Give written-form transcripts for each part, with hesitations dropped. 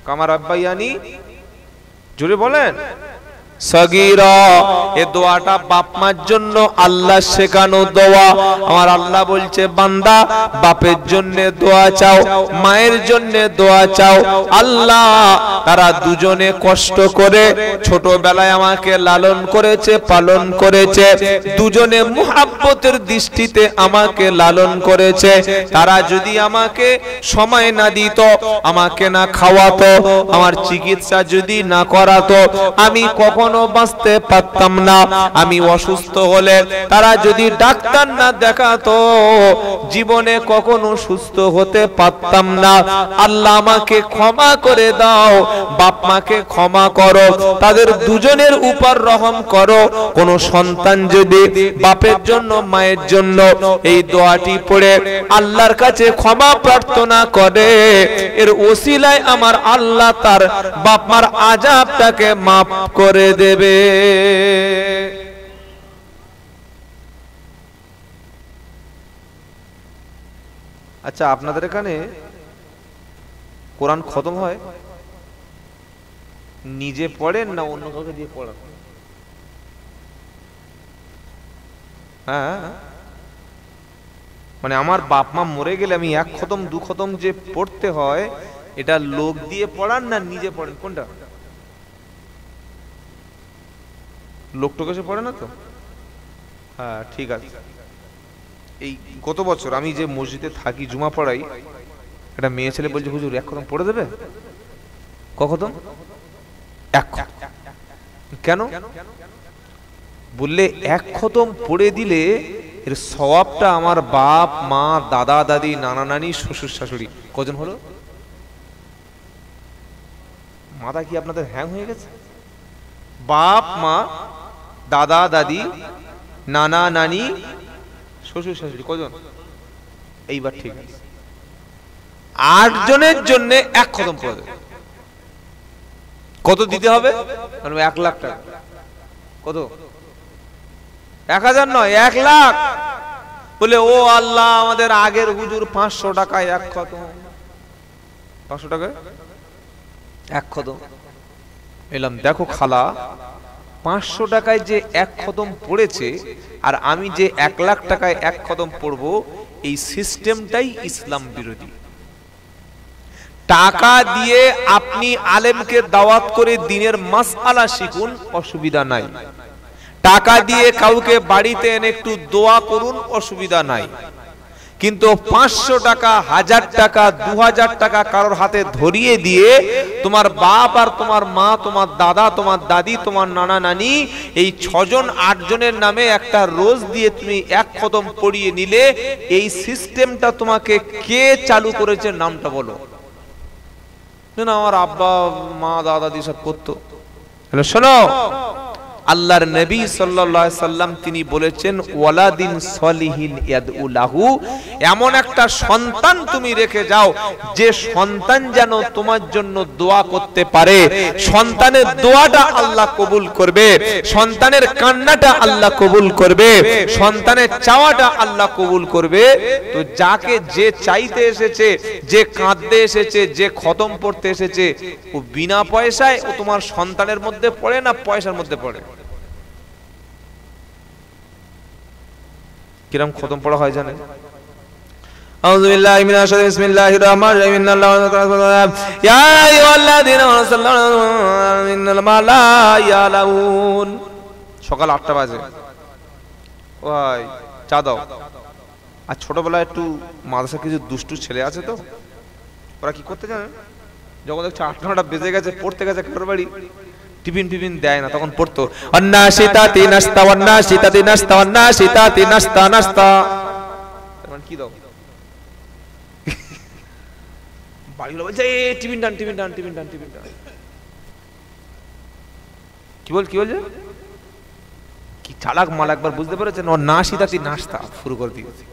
কামা রাব্বায়ানি, জোরে বলেন। সগীরা, এই দোয়াটা বাপ মার জন্য আল্লাহ শেখানো দোয়া। আমার আল্লাহ বলছে বান্দা বাপের জন্য দোয়া চাও, মায়ের জন্য দোয়া চাও। আল্লাহ তারা দুজনে কষ্ট করে ছোটবেলায় আমাকে লালন করেছে, পালন করেছে, দুজনে মুহাব্বতের দৃষ্টিতে আমাকে লালন করেছে। তারা যদি আমাকে সময় না দিত, আমাকে না খাওয়াতো, আমার চিকিৎসা যদি না করাতো, আমি কখনো বাঁচতে পারতাম না। আমি অসুস্থ হলে তারা যদি ডাক্তার না দেখাতো, জীবনে কখনো সুস্থ হতে পারতাম না। আল্লাহ আমাকে ক্ষমা করে দাও, বাপ মাকে ক্ষমা করো, তাদের দুজনের উপর রহম করো। কোন সন্তান যদি বাপের জন্য মায়ের জন্য এই দোয়াটি পড়ে আল্লাহর কাছে ক্ষমা প্রার্থনা করে, এর ওসিলায় আমার আল্লাহ তার বাপ মার আযাবটাকে মাফ করে দেবে। আচ্ছা, আপনাদের এখানে কোরআন খতম হয় নিজে পড়েন না অন্য কাউকে দিয়ে পড়ান? হ্যাঁ, মানে আমার বাপ মা মরে গেলে আমি এক খতম দু খতম যে পড়তে হয়, এটা লোক দিয়ে পড়ান না নিজে পড়েন? কোনটা? লোক টোক এসে পড়ে না তো? হ্যাঁ, ঠিক আছে। এই গত বছর আমি যে মসজিদে থাকি, জুমা পড়াই, একটা মেয়ে ছেলে বলছে হুজুর এক খতম পড়ে দেবে। ক খতম? এক। কেন? বললে এক খতম পড়ে দিলে এর সওয়াবটা আমার বাপ মা, দাদা দাদি, নানা নানি, শ্বশুর শাশুড়ি, কজন হলো? মাথা কি আপনাদের হ্যাং হয়ে গেছে? বাপ মা, দাদা দাদি, নানা নানি, শ্বশুর শাশুড়ি, কজন? এইবার ঠিক আছে, 8 জনের জন্য এক খতম পড়ে দেবে। কত দিতে হবে? 1 লাখ টাকা। কত? 1000 নয়, 1 লাখ। বলে ও আল্লাহ, আমাদের আগের হুজুর 500 টাকায় এক খতম। 500 টাকায় এক খতম। এলাম, দেখো খালা, 500 টাকায় যে এক খতম পড়েছে আর আমি যে 1 লাখ টাকায় এক খতম পড়বো, এই সিস্টেমটাই ইসলাম বিরোধী। টাকা দিয়ে আপনি আলেমকে দাওয়াত করে দ্বীনের মাসআলা শিখুন, অসুবিধা নাই। টাকা দিয়ে কাউকে বাড়িতে এনে একটু দোয়া করুন, অসুবিধা নাই। কিন্তু 500 টাকা, 1000 টাকা, 2000 টাকা কারোর হাতে ধরিয়ে দিয়ে তোমার বাপ আর তোমার মা, তোমার দাদা, তোমার দাদি, তোমার নানা নানি, এই 6 জন 8 জনের নামে একটা রোজ দিয়ে তুমি এক খতম পড়িয়ে নিলে, এই সিস্টেমটা তোমাকে কে চালু করেছে? নামটা বলো। না, আমার আব্বা মা দাদা দাদি সব করতো। শোনো, আল্লাহর নবী সাল্লাল্লাহু আলাইহি সাল্লাম তিনি বলেছেন, ওয়ালাদিন সলিহিন ইয়াদউ লাহু, এমন একটা সন্তান তুমি রেখে যাও যে সন্তান যেন তোমার জন্য দোয়া করতে পারে। সন্তানের দোয়াটা আল্লাহ কবুল করবে, সন্তানের কান্নাটা আল্লাহ কবুল করবে, সন্তানের চাওয়াটা আল্লাহ কবুল করবে। তো যাকে যে চাইতে এসেছে, যে কাঁদতে এসেছে, যে খতম পড়তে এসেছে, ও বিনা পয়সায় ও তোমার সন্তানের মধ্যে পড়ে না পয়সার মধ্যে পড়ে? কিরম খতম পড়া হয় জানেন? আউযু বিল্লাহি মিনাশ শাইতানির রাজিম, বিসমিল্লাহির রহমানির রহিম, ইয়া আইয়ুহাল্লাযীনা আমানু ইন্নাল মালায়ালাউন। সকাল 8টা বাজে, ওই চা দাও। আর ছোটবেলায় একটু মাদ্রাসা কিছু দুষ্টু ছেলে আছে, তো ওরা কি করতে জানেন? যখন দেখছে 8-9টা বেজে গেছে, পড়তে গেছে কারোর বাড়ি, টিফিন টিফিন দেয় না, তখন পড়তো অন্নাশিতাতি নাস্তা ওয়ান্নাশিতাতি নাস্তা ওয়ান্নাশিতাতি নাস্তা নাস্তা। মানে কি দাও? বাড়িগুলো বলছে এ টিফিন টান টিফিন টান টিফিন টান টিফিন টান। কি বলছে? কি চালাক মাল, একবার বুঝতে পেরেছেন? অন্নাশিতাতি নাস্তা শুরু করে দিয়েছে।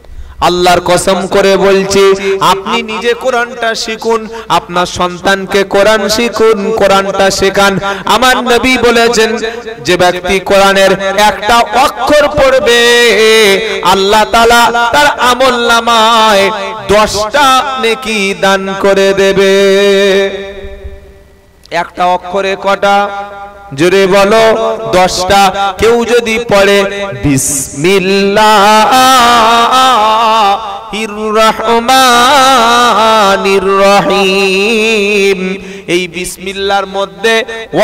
আল্লাহর কসম করে বলছি, আপনি নিজে কোরআনটা শিখুন, আপনার সন্তানকে কোরআন শিখুন, কোরআনটা শেখান। আমার নবী বলেছেন, যে ব্যক্তি কোরআনের একটা অক্ষর পড়বে, আল্লাহ তাআলা তার আমলনামায় 10টা নেকি দান করে দেবে। একটা অক্ষরে কটা? জোরে বলো, 10টা। কেউ যদি পড়ে বিসমিল্লাহির রহমানির রহিম, এই বিসমিল্লাহর মধ্যে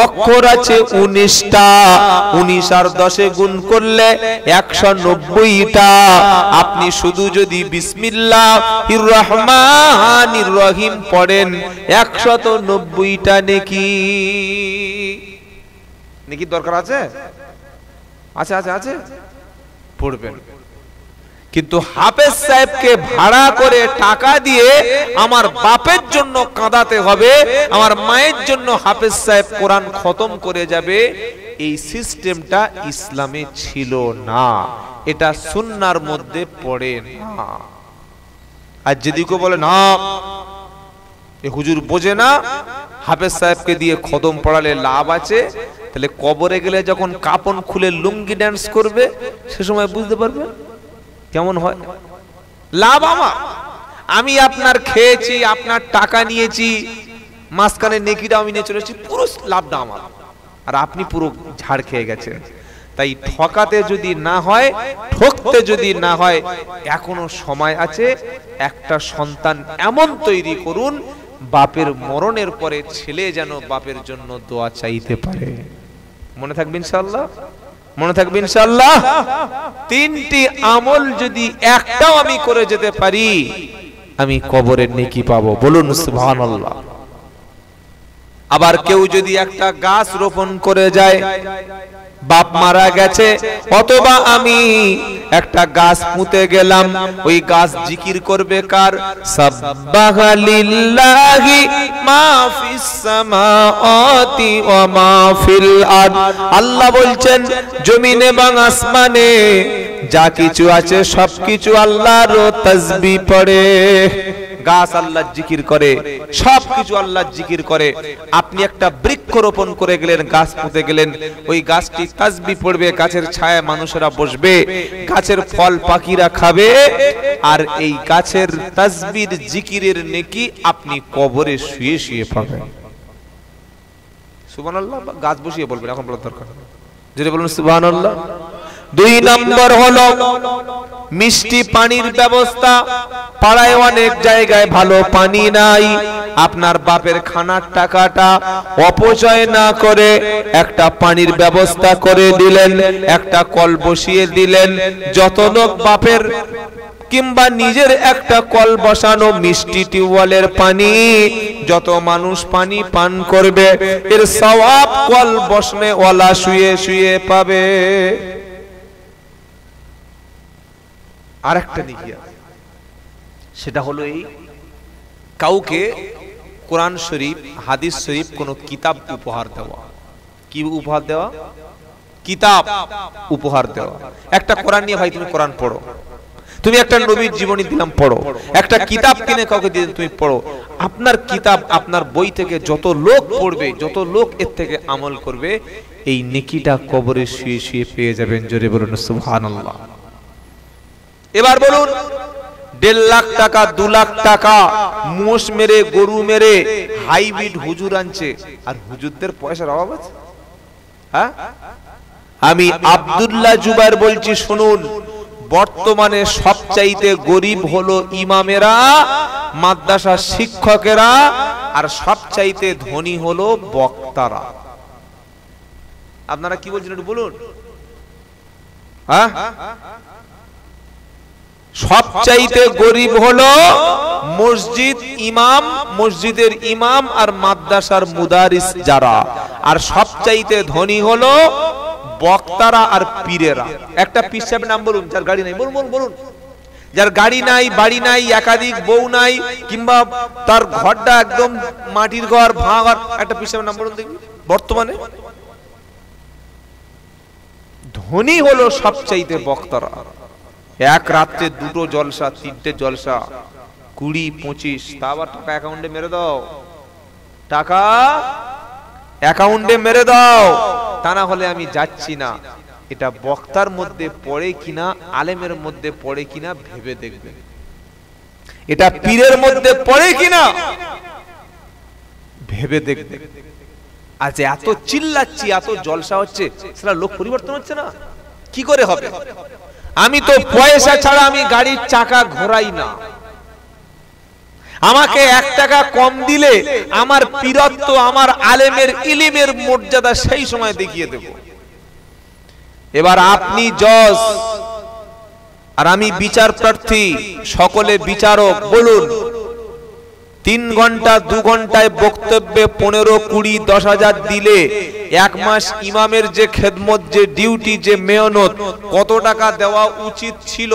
অক্ষর আছে 19টা। 19 আর 10 গুণ করলে 190টা। আপনি শুধু যদি বিসমিল্লাহির রহমানির রহিম পড়েন 190টা নেকি। নেকি দরকার আছে? আছে আছে আছে, পড়বেন। কিন্তু হাফেজ সাহেবকে ভাড়া করে টাকা দিয়ে আমার বাপের জন্য কাঁদাতে হবে, আমার মায়ের জন্য হাফেজ সাহেব কোরআন খতম করে যাবে, এই সিস্টেমটা ইসলামে ছিল না, এটা সুন্নাহর মধ্যে পড়ে না। আর যদি কেউ বলে না এ হুজুর বোঝে না, হাফেজ সাহেবকে দিয়ে খতম পড়ালে লাভ আছে, তাহলে কবরে গেলে যখন কাপন খুলে লুঙ্গি ডান্স করবে সে সময় বুঝতে পারবে কেমন হয়। লাভ আমার, আমি আপনার খেয়েছি, আপনার টাকা নিয়েছি, মাঝখানে নেকিটা আমি নিয়ে চলেছি, পুরো লাভটা আমার, আর আপনি পুরো ঝাড় খেয়ে গেছেন। তাই ঠকাতে যদি না হয়, ঠকতে যদি না হয়, এখনো সময় আছে। একটা সন্তান এমন তৈরি করুন, বাপের মরণের পরে ছেলে যেন বাপের জন্য দোয়া চাইতে পারে। মনে থাকবে ইনশাআল্লাহ, মনে থাকবে ইনশাআল্লাহ। 3টি আমল যদি একটাও আমি করে যেতে পারি, আমি কবরের নেকি পাবো। বলুন সুবহানাল্লাহ। আবার কেউ যদি একটা গাছ রোপণ করে যায়, বাপ মারা গেছে, অথবা আমি একটা গাছ পুঁতে গেলাম, ওই গাছ জিকির করবে কার? সাব্বাহা লিল্লাহি মা ফিস সামাওয়াতি ওয়া মা ফিল আরদ। আল্লাহ বলছেন জমিনে এবং আসমানে যা কিছু আছে সবকিছু আল্লাহর তাসবিহ পড়ে। গাছ আল্লাহর জিকির করে, সবকিছু আল্লাহর জিকির করে। আপনি একটা বৃক্ষ রোপণ করে গেলেন, গাছ পুঁতে গেলেন, ওই গাছটি তাসবিহ পড়বে, গাছের ছায়ায় মানুষেরা বসবে, গাছের ফল পাখিরা খাবে, আর এই গাছের তাসবিহর জিকিরের নেকি আপনি কবরে শুয়ে শুয়ে পাবেন। সুবহানাল্লাহ। গাছ বসিয়ে বলবেন, এখন বলার দরকার নেই, যদি বলুন সুবহানাল্লাহ। 2 নম্বর হলো মিষ্টি পানির ব্যবস্থা। পাড়ায় অনেক জায়গায় ভালো পানি নাই, আপনার বাপের খানার টাকাটা অপচয় না করে একটা পানির ব্যবস্থা করে দিলেন, একটা কল বসিয়ে দিলেন। যত লোক বাপের কিংবা নিজের একটা কল বসানো মিষ্টি টিউবওয়েলের পানি, যত মানুষ পানি পান করবে এর সওয়াব কল বসনে ওয়ালা শুয়ে শুয়ে পাবে। আরেকটা নেকি আছে, সেটা হলো এই কাউকে কোরআন শরীফ, হাদিস শরীফ, কোন কিতাব উপহার দেওয়া। কি উপহার দেওয়া? কিতাব উপহার দেওয়া। একটা কোরআন নিয়ে ভাই তুমি কোরআন পড়ো, তুমি একটা নবীর জীবনী দিলাম পড়ো, একটা কিতাব কিনে কাউকে দিয়ে তুমি পড়ো। আপনার কিতাব, আপনার বই থেকে যত লোক পড়বে, যত লোক এর থেকে আমল করবে, এই নেকিটা কবরে শুয়ে শুয়ে পেয়ে যাবেন। জোরে বলুন সুবহানাল্লাহ। এবার বলুন, 1.5 লাখ টাকা, 2 লাখ টাকা মোষ মেরে, গরু মেরে হাইব্রিড হুজুর আনছে, আর হুজুরদের পয়সার অভাব আছে? হ্যাঁ, আমি আব্দুল্লাহ জুবাইর বলছি, শুনুন। বর্তমানে সবচাইতে গরিব হলো ইমামেরা, মাদ্রাসা শিক্ষকেরা, আর সবচাইতে ধনী হলো বক্তারা। আপনারা কি বলছেন একটু বলুন। হ্যাঁ, সবচাইতে গরিব হলো মসজিদ ইমাম, মসজিদের ইমাম আর মাদ্রাসার মুদারিস যারা, আর সবচাইতে ধনী হলো বক্তারা আর পীরেরা। একটা পীর সাহেবের নাম বলুন যার গাড়ি নাই, বলুন বলুন বলুন। যার গাড়ি নাই, বাড়ি নাই, একাধিক বউ নাই, কিংবা তার ঘরটা একদম মাটির ঘর, ভাঙা ঘর, একটা পীর সাহেবের নাম বলুন দেখি। বর্তমানে ধনী হলো সবচাইতে বক্তারা। এক রাত্রে 2টো জলসা, 3টে জলসা, 20-25, তা আবার টাকা অ্যাকাউন্টে মেরে দাও, টাকা অ্যাকাউন্টে মেরে দাও, তা না হলে আমি যাচ্ছি না। এটা বক্তার মধ্যে পড়ে কিনা, আলেমের মধ্যে পড়ে কিনা ভেবে দেখবেন। এটা পীরের মধ্যে পড়ে কিনা ভেবে দেখবেন। আজ এত চিল্লাচ্ছি, এত জলসা হচ্ছে, সেটা লোক পরিবর্তন হচ্ছে না, কি করে হবে? আমি তো পয়সা ছাড়া আমি গাড়ির চাকা ঘোরাই না। আমাকে 1 টাকা কম দিলে আমার পীরত্ব, আমার আলেমের ইলিমের মর্যাদা সেই সময় দেখিয়ে দেব। এবার আপনি জজ আর আমি বিচার প্রার্থী, সকলে বিচারক। বলুন, 3 ঘন্টা 2 ঘন্টায় বক্তব্যে 15, 20, 10,000 দিলে 1 মাস ইমামের যে খেদমত, যে ডিউটি, যে মেহনত, কত টাকা দেওয়া উচিত ছিল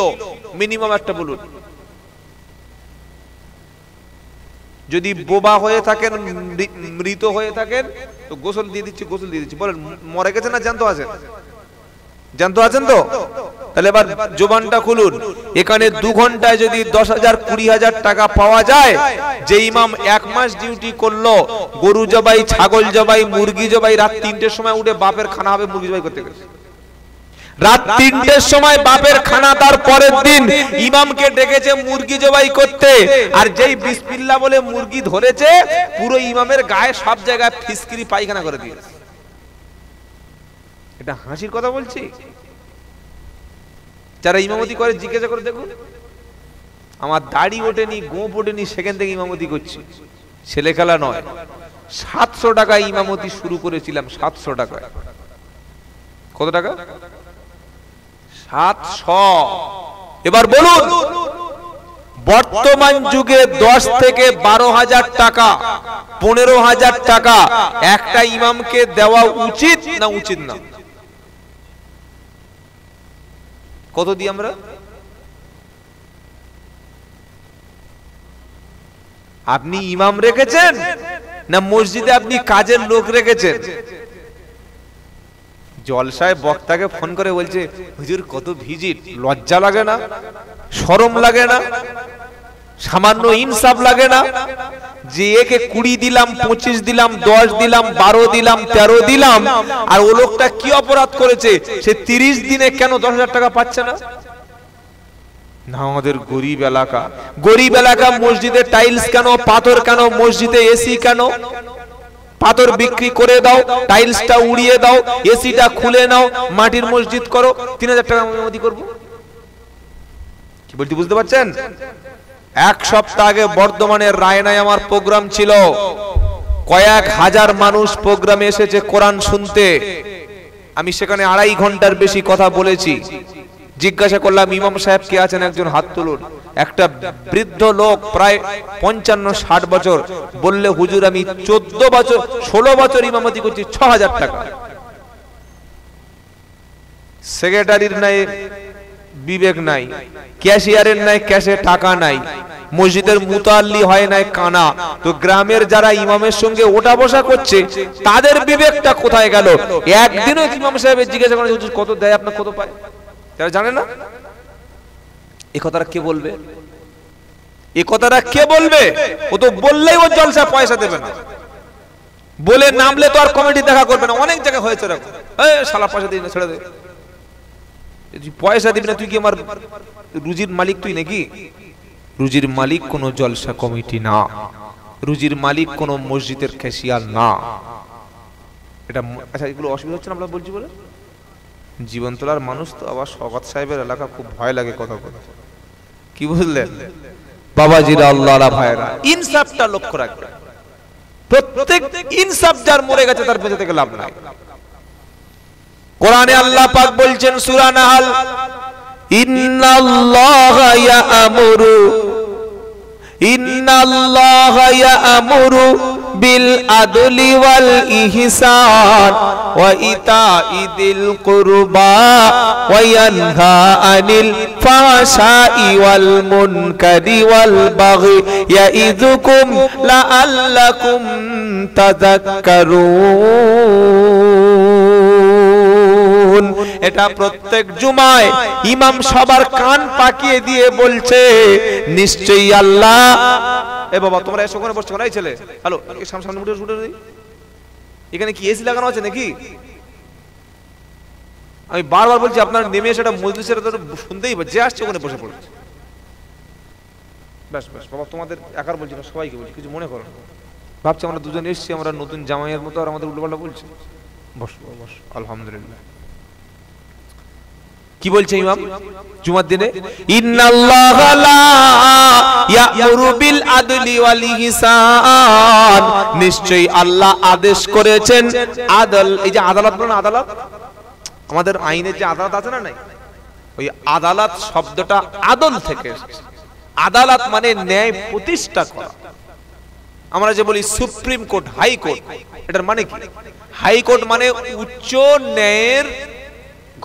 মিনিমাম একটা বলুন। যদি বোবা হয়ে থাকেন, মৃত হয়ে থাকেন, তো গোসল দিয়ে দিচ্ছি, গোসল দিয়ে দিচ্ছি। বলেন, মরে গেছেন না জ্যান্ত আছেন? জ্যান্ত আছেন তো? তাহলে এবার জবানটা খুলুন। এখানে 2 ঘন্টায় যদি 10,000, 20,000 টাকা পাওয়া যায়, যে ইমাম 1 মাস ডিউটি করলো, গরু জবাই, ছাগল জবাই, মুরগি জবাই, রাত 3টের সময় উঠে বাপের খানা হবে মুরগি জবাই করতে গেছে, রাত 3টের সময় বাপের খানা, তার পরের দিন ইমামকে ডেকেছে মুরগি জবাই করতে, আর যেই বিসমিল্লাহ বলে মুরগি ধরেছে, পুরো ইমামের গায়ে সব জায়গায় ফিসকিরি পায়খানা করে দিয়েছে। এটা হাসির কথা বলছি? যারা ইমামতি করে জিজ্ঞাসা করে দেখুন, আমার দাড়ি ওঠেনি, গোঁপ ওঠেনি, সেখান থেকে ইমামতি করছি, ছেলে খেলা নয়। 700 টাকায় ইমামতি শুরু করেছিলাম, 700 টাকায়। কত টাকা? 700। এবার বলুন, বর্তমান যুগে 10 থেকে 12,000 টাকা, 15,000 টাকা একটা ইমামকে দেওয়া উচিত না উচিত না? কত দিই আমরা? আপনি ইমাম রেখেছেন না মসজিদে আপনি কাজের লোক রেখেছেন? জলসায় বক্তাকে ফোন করে বলছে, হুজুর কত ভিজিট, লজ্জা লাগে না? শরম লাগে না? সামান্য ইনসাফ লাগে না? যে একে 20 দিলাম, 25 দিলাম, 10 দিলাম, 12 দিলাম, 13 দিলাম, আর ও লোকটা কি অপরাধ করেছে, সে 30 দিনে কেন 10,000 টাকা পাচ্ছে না? না, আমাদের গরিব এলাকা, গরিব এলাকা, মসজিদে টাইলস কেন, পাথর কেন, মসজিদে এসি কেন? পাথর বিক্রি করে দাও, টাইলসটা উড়িয়ে দাও, এসিটা খুলে নাও, মাটির মসজিদ করো, 3,000 টাকা মেরামতি করবো। কি বলতে বুঝতে পারছেন? 1 সপ্তাহ আগে বর্ধমানের রায়নায় আমার প্রোগ্রাম ছিল, কয়েক হাজার মানুষ প্রোগ্রামে এসেছে কোরআন শুনতে। আমি সেখানে 2.5 ঘন্টার বেশি কথা বলেছি। জিজ্ঞাসা করলাম, ইমাম সাহেব কে আছেন, একজন হাত তুলুন। একটা বৃদ্ধ লোক, প্রায় 55-60 বছর, বললে, হুজুর আমি 14 বছর 16 বছর ইমামতি করছি, 6,000 টাকা। সেক্রেটারির নাই বিবেক নাই, ক্যাশিয়ারের নাই ক্যাশে টাকা নাই, মসজিদের মুতাল্লি হয় নাই কানা, তো গ্রামের যারা ইমামের সঙ্গে ওঠা বসা করছে তাদের বিবেকটা কোথায় গেল? একদিনও ইমাম সাহেবের জিজ্ঞাসা করে, হুজুর কত দেয়, আপনার কত পায়? তারা জানে না। এই কথাটা কে বলবে? এই কথাটা কে বলবে? ও তো বললেই ও জলসা পয়সা দেবে না, বলে নামলে তো আর কমিটি দেখা করবে না। অনেক জায়গায় হয়েছে এরকম, এই শালা পয়সা দিবি না, ছেড়ে দে। পয়সা দিবি না, তুই কি আমার রুজির মালিক? তুই নাকি রুজির মালিক? কোন জলসা কমিটি না, রুজির মালিক কোন মসজিদের ক্যাশিয়ার না। এটা আচ্ছা, এগুলো অসুবিধা হচ্ছে না আমরা বলছি বলে? জীবনতলার মানুষ তো, আবার শওকত সাহেবের এলাকা, খুব ভয় লাগে কথা বলতে। কি বুঝলেন বাবাজিরা, আল্লাহরা, ভাইরা, ইনসাফটা লক্ষ্য রাখবেন। প্রত্যেক ইনসাফ যার মরে গেছে তার বেঁচে থেকে লাভ নাই। কোরআনে আল্লাহ পাক বলছেন, সূরা নাহল, ইন্নাল্লাহা ইয়া'মুরু বিল আদলি ওয়াল ইহসান ওয়া ইতা'i যিল কুরবা ওয়া ইয়ানহা আনিল ফাহশাই ওয়াল মুনকারি ওয়াল বাগই ইয়াইযুকুম লাআল্লাকুম তাযাক্কারুন। এটা প্রত্যেক জুমায় ইমাম সবার কান পাকিয়ে দিয়ে বলছে, নিশ্চয়ই আল্লাহ। এ বাবা, তোমরা এসে ওখানে বসছো, এই ছেলে, হ্যালো, সামনে উঠে দিই। এখানে কি এসি লাগানো আছে নাকি? আমি বারবার বলছি, আপনার নেমে এসে এটা মজলিসের শুনতেই, যে আসছে ওখানে বসে পড়ছে। ব্যাস ব্যাস বাবা, তোমাদের একার বলছি না, সবাইকে বলছি, কিছু মনে করো না। ভাবছি আমরা দুজন এসছি, আমরা নতুন জামাইয়ের মতো, আর আমাদের উল্টোপাল্টা বলছে। বস বস, আলহামদুলিল্লাহ। কি বলছে ইমাম জুমার দিনে? ইন্নাল্লাহা লা ইয়া'মুরু বিল আদলি ওয়াল ইহসান, নিশ্চয়ই আল্লাহ আদেশ করেছেন আদল। এই যে আদালত বলেন, আদালত আমাদের আইনের যে আদালত আছে না, নাই, ওই আদালত শব্দটা আদল থেকে এসেছে। আদালত মানে ন্যায় প্রতিষ্ঠা করা। আমরা যে বলি সুপ্রিম কোর্ট, হাই কোর্ট, এটার মানে কি? হাই কোর্ট মানে উচ্চ ন্যায়ের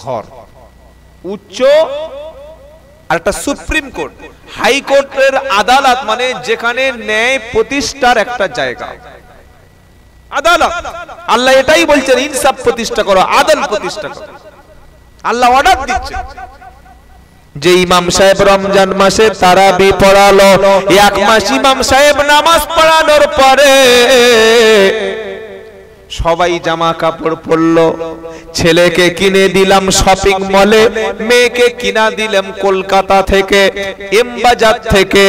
ঘর, উচ্চ। আর একটা সুপ্রিম কোর্ট, হাই কোর্টের আদালত মানে যেখানে ন্যায় প্রতিষ্ঠার একটা জায়গা, আদালত। আল্লাহ এটাই বলছেন, ইনসাফ প্রতিষ্ঠা করো, আদল প্রতিষ্ঠা করো। আল্লাহ অর্ডার দিচ্ছে। যে ইমাম সাহেব রমজান মাসে তারাবি পড়ালো, এক মাস ইমাম সাহেব নামাজ পড়ানোর পরে সবাই জামা কাপড় পরলো। ছেলেকে কিনে দিলাম শপিং মলে, মেয়েকে কিনা দিলাম কলকাতা থেকে, এমবাজার থেকে।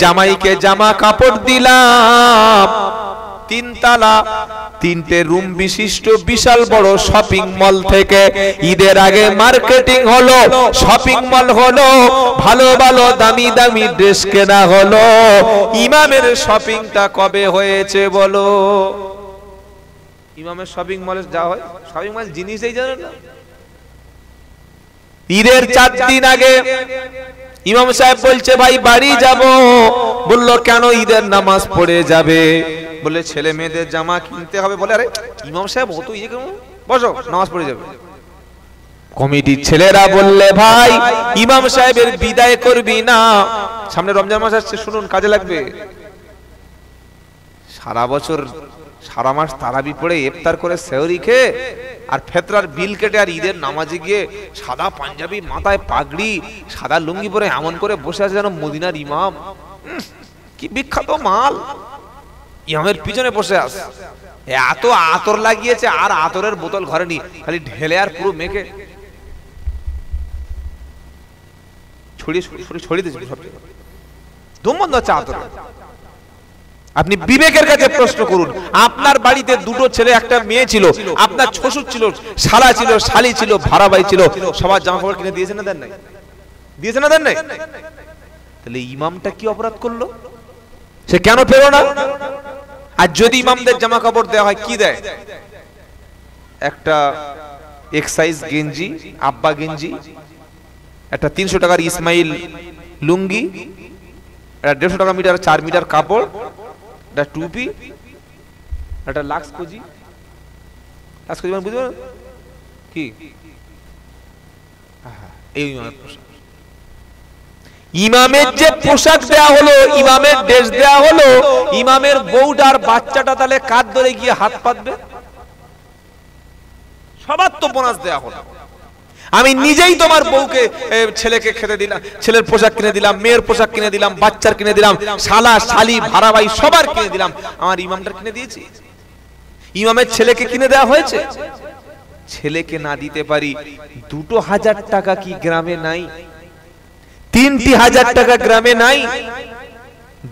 জামাইকে জামা কাপড় দিলাম, তিনতলা 3টে রুম বিশিষ্ট বিশাল বড় শপিং মল থেকে। ঈদের আগে মার্কেটিং হলো, শপিং মল হলো, ভালো ভালো দামি দামি ড্রেস কেনা হলো। ইমামের শপিংটা কবে হয়েছে বলো? ইমামের শপিং মলে যা হয়, শপিং মল জিনিসই জানেন না। ঈদের 4 দিন আগে ইমাম সাহেব বলছে, ভাই বাড়ি যাব। বলল কেন? ঈদের নামাজ পড়ে যাবে। বলে ছেলে মেয়েদের জামা কিনতে হবে। বলে আরে ইমাম সাহেব অত ইয়ে কেন, বসো, নামাজ পড়ে যাবে। কমিটির ছেলেরা বললে, ভাই ইমাম সাহেবের বিদায় করবি না, সামনে রমজান মাস আসছে, শুনুন কাজে লাগবে। সারা বছর সারা মাস তারাবি পড়ে ইফতার করে সেহরি খেয়ে আর ফেতরার বিল কেটে আর ঈদের নামাজে গিয়ে সাদা পাঞ্জাবি, মাথায় পাগড়ি, সাদা লুঙ্গি পরে এমন করে বসে আছে যেন মদিনার ইমাম। কি বিখ্যাত মাল, ইমামের পিছনে বসে আছে। এত আতর লাগিয়েছে, আর আতরের বোতল ঘরে নি, খালি ঢেলে আর পুরো মেখে ছড়িয়ে দিয়েছে সব। ধুম বন্ধ হচ্ছে আতর। আপনি বিবেকের কাছে প্রশ্ন করুন, আপনার বাড়িতে 2টো ছেলে একটা মেয়ে ছিল, আপনার শ্বশুর ছিল, শালা ছিল, শালি ছিল, ভাড়া ভাই ছিল, সবার জামা কাপড় কিনে দিয়েছেন না দেন নাই? দিয়েছেন না দেন নাই? তাহলে ইমামটা কি অপরাধ করলো? সে কেন পেল না? আর যদি ইমামদের জামা কাপড় দেওয়া হয়, কি দেয়? একটা এক্সাইজ গেঞ্জি, আব্বা গেঞ্জি, একটা 300 টাকার ইসমাইল লুঙ্গি, একটা 150 টাকা মিটার 4 মিটার কাপড়, একটা টুপি, একটা লাক্স কোজি। লাক্স কোজি মানে বুঝতে পারেন কি? এই ইমামের পোশাক। ইমামের যে পোশাক দেয়া হলো, ইমামের ড্রেস দেয়া হলো, ইমামের বউটার বাচ্চাটা তাহলে কাঁধ ধরে গিয়ে হাত পাতবে? সবার তো বোনাস দেয়া হলো। আমি নিজেই তোমার বউকে, ছেলেকে খেতে দিলাম, ছেলের পোশাক কিনে দিলাম, মেয়ের পোশাক কিনে দিলাম, বাচ্চার কিনে দিলাম, শালা শালি ভাড়া ভাই সবার কিনে দিলাম। আমার ইমামটার কিনে দিয়েছি? ইমামের ছেলেকে কিনে দেওয়া হয়েছে? ছেলেকে না দিতে পারি, 2,000 টাকা কি গ্রামে নাই? 3,000 টাকা গ্রামে নাই?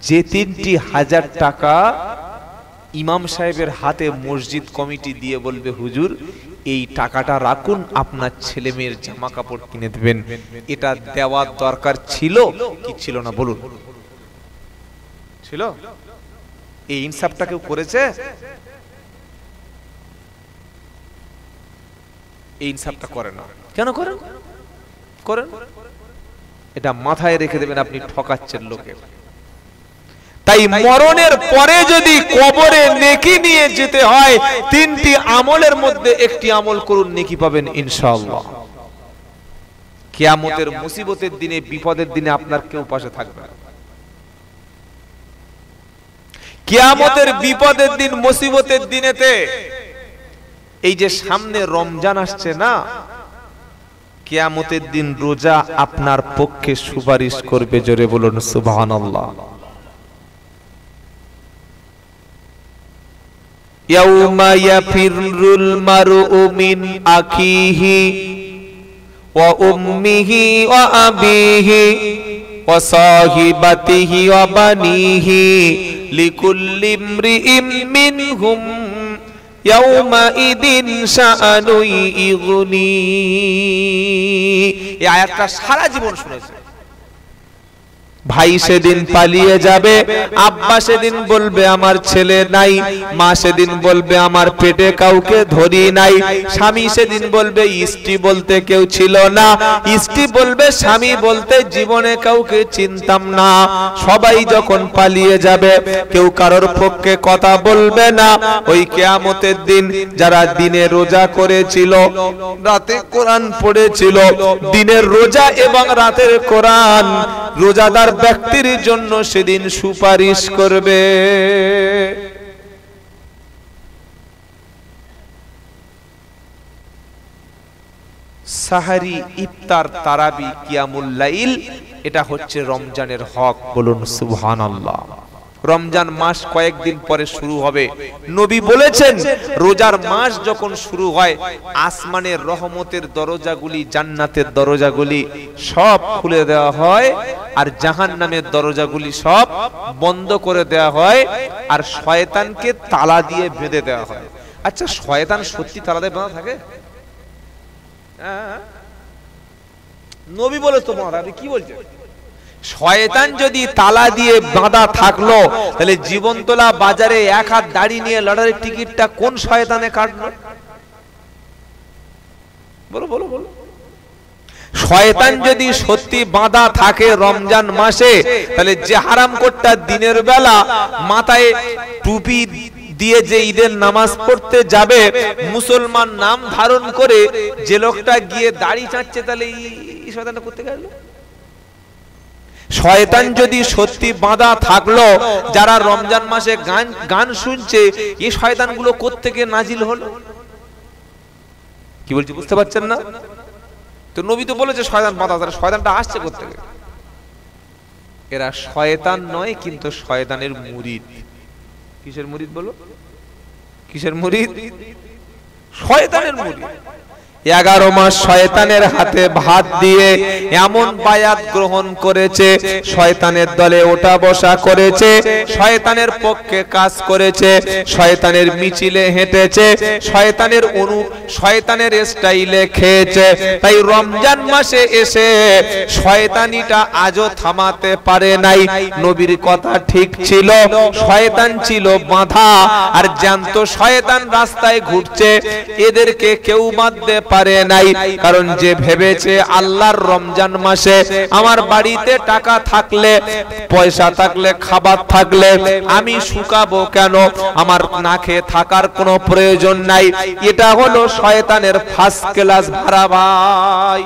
যে 3,000 টাকা ইমাম সাহেবের হাতে মসজিদ কমিটি দিয়ে বলবে, হুজুর এই টাকাটা রাখুন, আপনার ছেলে মেয়ের জামা কাপড় কিনে দেবেন, এটা দেওয়ার দরকার ছিল কি ছিল না বলুন? ছিল? এই ইনসাফটা কেউ করেছে? এই ইনসাফটা করে না। কেন করেন? করেন, এটা মাথায় রেখে দেবেন, আপনি ঠকাচ্ছেন লোকে। তাই মরণের পরে যদি কবরে নেকি নিয়ে যেতে হয়, 3টি আমলের মধ্যে একটি আমল করুন, নেকি পাবেন ইনশাআল্লাহ। কিয়ামতের মুসিবতের দিনে, বিপদের দিনে আপনার কেউ পাশে থাকবে না। কিয়ামতের বিপদের দিন, মুসিবতের দিনেতে, এই যে সামনে রমজান আসছে না, কিয়ামতের দিন রোজা আপনার পক্ষে সুপারিশ করবে। জোরে বলুন সুবহানাল্লাহ। ইয়াউমা ইয়াফিরুল মারউ মিন আখিহি ওয়া উম্মিহি ওয়া আবিহি ওয়া সাহিবাতিহি ওয়া বানিহি লিকুল্লি ইমরিইম মিনহুম ইয়াউমাইদিন শাআনুন ইগনি। এই আয়াতটা সারা জীবন শুনেছে। ভাই সেদিন পালিয়ে যাবে, আব্বা সেদিন বলবে আমার ছেলে নাই, মা সেদিন বলবে আমার পেটে কাউকে ধরি নাই, স্বামী সেদিন বলবে স্ত্রী বলতে কেউ ছিল না, স্ত্রী বলবে স্বামী বলতে জীবনে কাউকে চিনতাম না। সবাই যখন পালিয়ে যাবে কেউ কারোর পক্ষে কথা বলবে না। ওই কিয়ামতের দিন যারা দিনে রোজা করেছিল, রাতে কোরআন পড়েছিল, দিনের রোজা এবং রাতের কোরআন রোজাদার ব্যক্তির জন্য সেদিন সুপারিশ করবে। সাহারি, ইফতার, তারাবি, কিয়ামুল লাইল, এটা হচ্ছে রমজানের হক। বলুন সুবহানাল্লাহ। রমজান মাস কয়েকদিন পরে শুরু হবে। নবী বলেছেন রোজার মাস যখন শুরু হয় আসমানের রহমতের দরজাগুলি, জান্নাতের দরজাগুলি সব খুলে দেওয়া হয়, আর জাহান্নামের দরজাগুলি সব বন্ধ করে দেওয়া হয়, আর শয়তানকে তালা দিয়ে বেঁধে দেওয়া হয়। আচ্ছা, শয়তান সত্যি তালা দিয়ে বাঁধা থাকে? নবী বলে তো মহারাজ, কি বলছে? শয়তান যদি তালা দিয়ে বাঁধা থাকলো, তাহলে জীবনতলা বাজারে এক হাত দাড়ি নিয়ে লটারির টিকিটটা কোন শয়তানে কাটলো? বলো বলো বলো। শয়তান যদি সত্যি বাঁধা থাকে রমজান মাসে, তাহলে যে হারামখোরটা দিনের বেলা মাথায় টুপি দিয়ে যে ঈদের নামাজ পড়তে যাবে, মুসলমান নাম ধারণ করে, যে লোকটা গিয়ে দাড়ি চাচ্ছে, তাহলে এই শয়তানটা করতে গেল। শয়তান যদি সত্যি বাঁধা থাকলো, যারা রমজান মাসে গান শুনছে, এই শয়তানগুলো কোত্থেকে নাজিল হলো? কি বলছি বুঝতে পারছেন না? তো নবী তো বলেছে শয়তান বাঁধা, তারা শয়তানটা আসছে কোত্থেকে? এরা শয়তান নয়, কিন্তু শয়তানের মুরিদ। কিসের মুরিদ বলো? কিসের মুরিদ? শয়তানের মুরিদ। 11 মাস শয়তানের হাতে ভাত দিয়ে এমন বায়াত গ্রহণ করেছে, শয়তানের দলে ওঠা বসা করেছে, শয়তানের পক্ষে কাজ করেছে, শয়তানের মিছিলে হেঁটেছে, শয়তানের স্টাইলে খেয়েছে। তাই রমজান মাসে এসে শয়তানিটা আজও থামাতে পারে নাই। নবীর কথা ঠিক ছিল, শয়তান ছিল বাঁধা, আর জ্যান্ত শয়তান রাস্তায় ঘুরছে, এদেরকে কেউ বাঁধতে পারে নাই। কারণ যে ভেবেছে আল্লাহর রমজান মাসে আমার বাড়িতে টাকা থাকলে, পয়সা থাকলে, খাবার থাকলে আমি শুকাবো কেন, আমার না খেয়ে থাকার কোনো প্রয়োজন নাই, এটা হলো শয়তানের ফার্স্ট ক্লাস ভাড়া। ভাই,